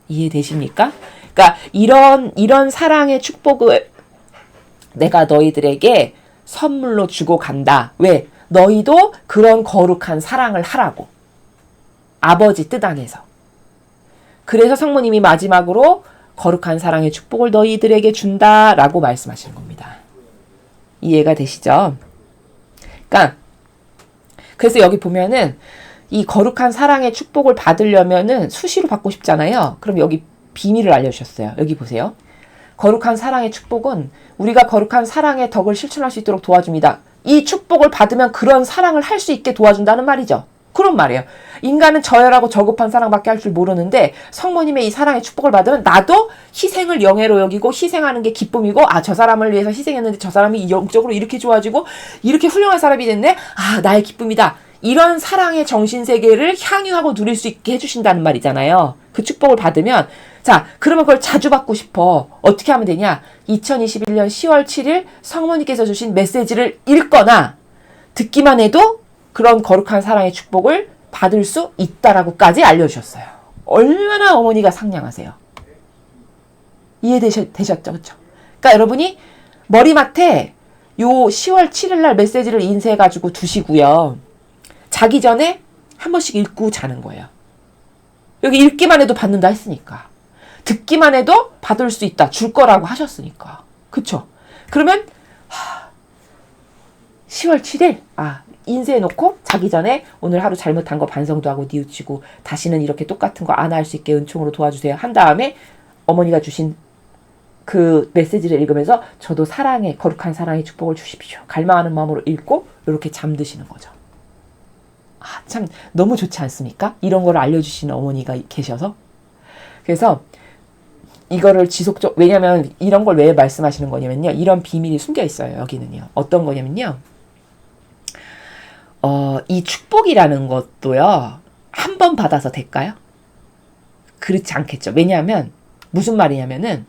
이해되십니까? 그러니까 이런 사랑의 축복을 내가 너희들에게 선물로 주고 간다. 왜? 너희도 그런 거룩한 사랑을 하라고. 아버지 뜻 안에서. 그래서 성모님이 마지막으로 거룩한 사랑의 축복을 너희들에게 준다라고 말씀하시는 겁니다. 이해가 되시죠? 그러니까 그래서 여기 보면은 이 거룩한 사랑의 축복을 받으려면은 수시로 받고 싶잖아요. 그럼 여기 비밀을 알려주셨어요. 여기 보세요. 거룩한 사랑의 축복은 우리가 거룩한 사랑의 덕을 실천할 수 있도록 도와줍니다. 이 축복을 받으면 그런 사랑을 할 수 있게 도와준다는 말이죠. 그런 말이에요. 인간은 저열하고 저급한 사랑밖에 할 줄 모르는데 성모님의 이 사랑의 축복을 받으면 나도 희생을 영예로 여기고 희생하는 게 기쁨이고 저 사람을 위해서 희생했는데 저 사람이 영적으로 이렇게 좋아지고 이렇게 훌륭한 사람이 됐네. 나의 기쁨이다. 이런 사랑의 정신세계를 향유하고 누릴 수 있게 해주신다는 말이잖아요. 그 축복을 받으면 그러면 그걸 자주 받고 싶어. 어떻게 하면 되냐? 2021년 10월 7일 성모님께서 주신 메시지를 읽거나 듣기만 해도 그런 거룩한 사랑의 축복을 받을 수 있다라고까지 알려주셨어요. 얼마나 어머니가 상냥하세요. 이해되셨죠? 그렇죠? 그러니까 여러분이 머리맡에 요 10월 7일 날 메시지를 인쇄해가지고 두시고요. 자기 전에 한 번씩 읽고 자는 거예요. 여기 읽기만 해도 받는다 했으니까. 듣기만 해도 받을 수 있다. 줄 거라고 하셨으니까. 그쵸? 그러면 10월 7일 인쇄해놓고 자기 전에 오늘 하루 잘못한 거 반성도 하고 뉘우치고 다시는 이렇게 똑같은 거 안 할 수 있게 은총으로 도와주세요. 한 다음에 어머니가 주신 그 메시지를 읽으면서 저도 거룩한 사랑의 축복을 주십시오. 갈망하는 마음으로 읽고 이렇게 잠드시는 거죠. 참 너무 좋지 않습니까? 이런 걸 알려주시는 어머니가 계셔서. 그래서 이거를 왜냐면 이런 걸 왜 말씀하시는 거냐면요. 이런 비밀이 숨겨 있어요. 여기는요. 어떤 거냐면요. 이 축복이라는 것도요. 한 번 받아서 될까요? 그렇지 않겠죠. 왜냐하면 무슨 말이냐면은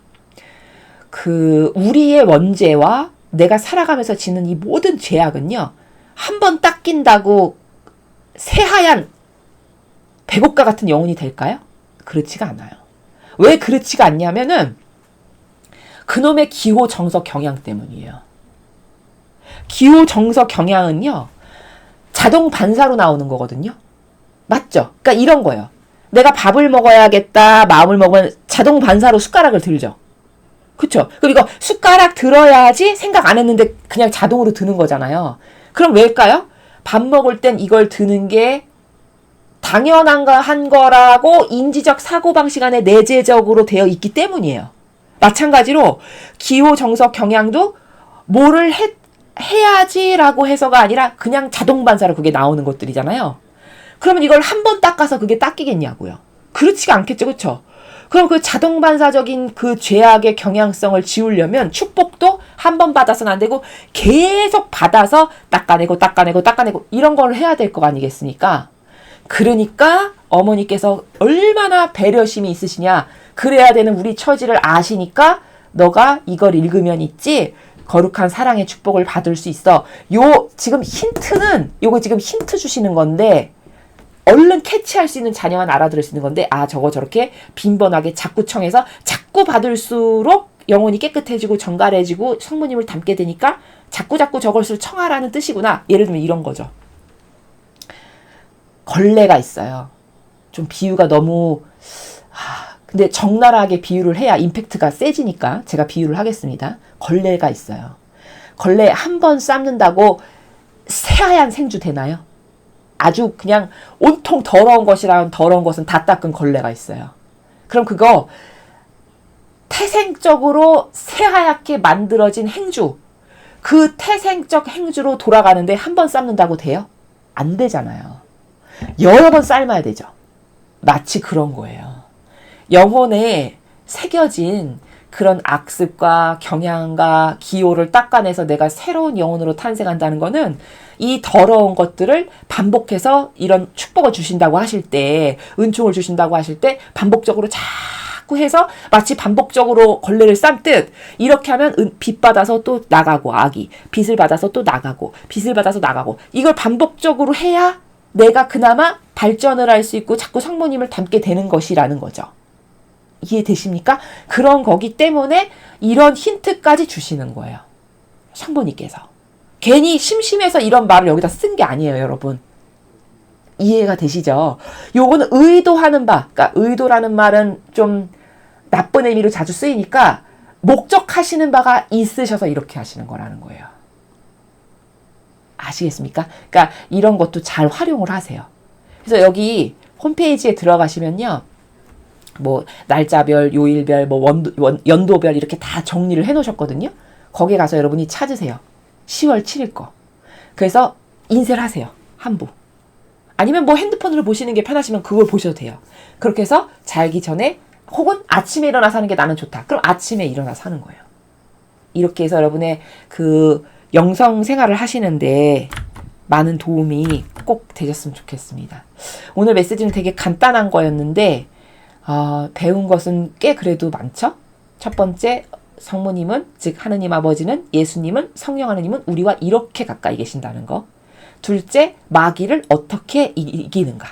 우리의 원죄와 내가 살아가면서 지는 이 모든 죄악은요. 한 번 닦인다고 새하얀 백옥과 같은 영혼이 될까요? 그렇지가 않아요. 왜 그렇지가 않냐면은 그놈의 기호 정석 경향 때문이에요. 기호 정석 경향은요. 자동 반사로 나오는 거거든요. 맞죠? 그러니까 이런 거예요. 내가 밥을 먹어야겠다 마음을 먹으면 자동 반사로 숟가락을 들죠. 그쵸? 그리고 숟가락 들어야지 생각 안 했는데 그냥 자동으로 드는 거잖아요. 그럼 왜일까요? 밥 먹을 땐 이걸 드는 게 당연한 거라고 인지적 사고방식 안에 내재적으로 되어 있기 때문이에요. 마찬가지로 기호 정석 경향도 뭐를 해야지라고 해서가 아니라 그냥 자동 반사로 그게 나오는 것들이잖아요. 그러면 이걸 한 번 닦아서 그게 닦이겠냐고요. 그렇지가 않겠죠. 그렇죠? 그럼 그 자동 반사적인 그 죄악의 경향성을 지우려면 축복도 한 번 받아서는 안 되고 계속 받아서 닦아내고 이런 걸 해야 될 거 아니겠습니까? 그러니까 어머니께서 얼마나 배려심이 있으시냐. 그래야 되는 우리 처지를 아시니까 너가 이걸 읽으면 있지 거룩한 사랑의 축복을 받을 수 있어. 지금 요거 지금 힌트 주시는 건데 얼른 캐치할 수 있는 자녀만 알아들을 수 있는 건데 저거 저렇게 빈번하게 자꾸 청해서 자꾸 받을수록 영혼이 깨끗해지고 정갈해지고 성모님을 닮게 되니까 자꾸 저것을 청하라는 뜻이구나. 예를 들면 이런 거죠. 걸레가 있어요. 좀 비유가 너무 근데 적나라하게 비유를 해야 임팩트가 세지니까 제가 비유를 하겠습니다. 걸레가 있어요. 걸레 한 번 삶는다고 새하얀 생주 되나요? 아주 그냥 온통 더러운 것이라면 더러운 것은 다 닦은 걸레가 있어요. 그럼 그거 태생적으로 새하얗게 만들어진 행주, 그 태생적 행주로 돌아가는데 한 번 삶는다고 돼요? 안 되잖아요. 여러 번 삶아야 되죠. 마치 그런 거예요. 영혼에 새겨진 그런 악습과 경향과 기호를 닦아내서 내가 새로운 영혼으로 탄생한다는 거는 이 더러운 것들을 반복해서 이런 축복을 주신다고 하실 때, 은총을 주신다고 하실 때 반복적으로 자꾸 해서 마치 반복적으로 걸레를 삶듯 이렇게 하면 빚 받아서 또 나가고 악이, 빚을 받아서 또 나가고, 빚을 받아서 나가고, 이걸 반복적으로 해야 내가 그나마 발전을 할 수 있고 자꾸 성모님을 닮게 되는 것이라는 거죠. 이해되십니까? 그런 거기 때문에 이런 힌트까지 주시는 거예요. 성모님께서. 괜히 심심해서 이런 말을 여기다 쓴 게 아니에요, 여러분. 이해가 되시죠? 요거는 의도하는 바, 그러니까 의도라는 말은 좀 나쁜 의미로 자주 쓰이니까 목적하시는 바가 있으셔서 이렇게 하시는 거라는 거예요. 아시겠습니까? 그러니까 이런 것도 잘 활용을 하세요. 그래서 여기 홈페이지에 들어가시면요. 뭐 날짜별, 요일별, 뭐 연도별 이렇게 다 정리를 해놓으셨거든요. 거기에 가서 여러분이 찾으세요. 10월 7일 거. 그래서 인쇄를 하세요. 한 부. 아니면 뭐 핸드폰으로 보시는 게 편하시면 그걸 보셔도 돼요. 그렇게 해서 자기 전에 혹은 아침에 일어나서 하는 게 나는 좋다. 그럼 아침에 일어나서 하는 거예요. 이렇게 해서 여러분의 그 영성 생활을 하시는데 많은 도움이 꼭 되셨으면 좋겠습니다. 오늘 메시지는 되게 간단한 거였는데 배운 것은 꽤 그래도 많죠? 첫 번째, 성모님은, 즉 하느님 아버지는, 예수님은, 성령 하느님은 우리와 이렇게 가까이 계신다는 거. 둘째, 마귀를 어떻게 이기는가.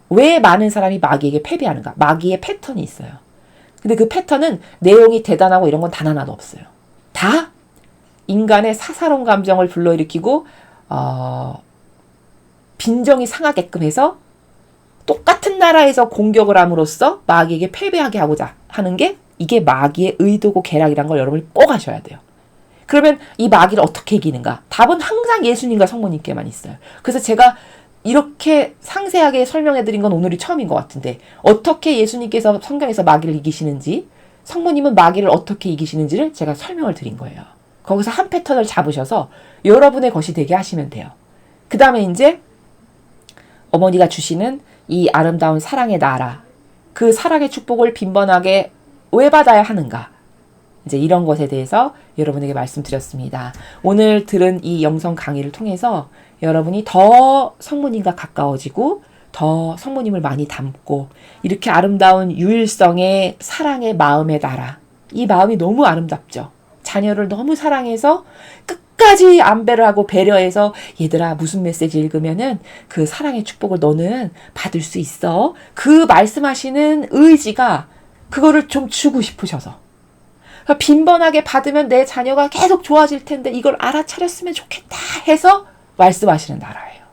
왜 많은 사람이 마귀에게 패배하는가. 마귀의 패턴이 있어요. 근데 그 패턴은 내용이 대단하고 이런 건 단 하나도 없어요. 다 인간의 사사로운 감정을 불러일으키고 빈정이 상하게끔 해서 똑같은 나라에서 공격을 함으로써 마귀에게 패배하게 하고자 하는 게 이게 마귀의 의도고 계략이란 걸 여러분이 꼭 아셔야 돼요. 그러면 이 마귀를 어떻게 이기는가? 답은 항상 예수님과 성모님께만 있어요. 그래서 제가 이렇게 상세하게 설명해드린 건 오늘이 처음인 것 같은데 어떻게 예수님께서 성경에서 마귀를 이기시는지 성모님은 마귀를 어떻게 이기시는지를 제가 설명을 드린 거예요. 거기서 한 패턴을 잡으셔서 여러분의 것이 되게 하시면 돼요. 그 다음에 이제 어머니가 주시는 이 아름다운 사랑의 나라, 그 사랑의 축복을 빈번하게 왜 받아야 하는가? 이제 이런 것에 대해서 여러분에게 말씀드렸습니다. 오늘 들은 이 영성 강의를 통해서 여러분이 더 성모님과 가까워지고 더 성모님을 많이 닮고 이렇게 아름다운 유일성의 사랑의 마음의 나라, 이 마음이 너무 아름답죠. 자녀를 너무 사랑해서 끝까지 안배를 하고 배려해서 얘들아 무슨 메시지 읽으면은 그 사랑의 축복을 너는 받을 수 있어. 그 말씀하시는 의지가 그거를 좀 주고 싶으셔서 빈번하게 받으면 내 자녀가 계속 좋아질 텐데 이걸 알아차렸으면 좋겠다 해서 말씀하시는 나라예요.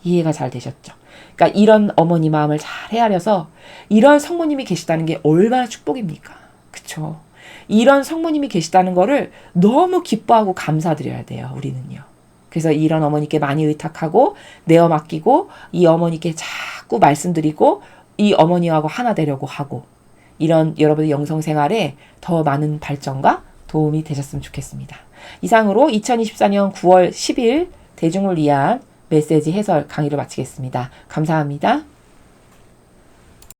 이해가 잘 되셨죠? 그러니까 이런 어머니 마음을 잘 헤아려서 이런 성모님이 계시다는 게 얼마나 축복입니까? 그쵸? 이런 성모님이 계시다는 거를 너무 기뻐하고 감사드려야 돼요. 우리는요. 그래서 이런 어머니께 많이 의탁하고 내어 맡기고 이 어머니께 자꾸 말씀드리고 이 어머니하고 하나 되려고 하고 이런 여러분의 영성생활에 더 많은 발전과 도움이 되셨으면 좋겠습니다. 이상으로 2024년 9월 10일 대중을 위한 메시지 해설 강의를 마치겠습니다. 감사합니다.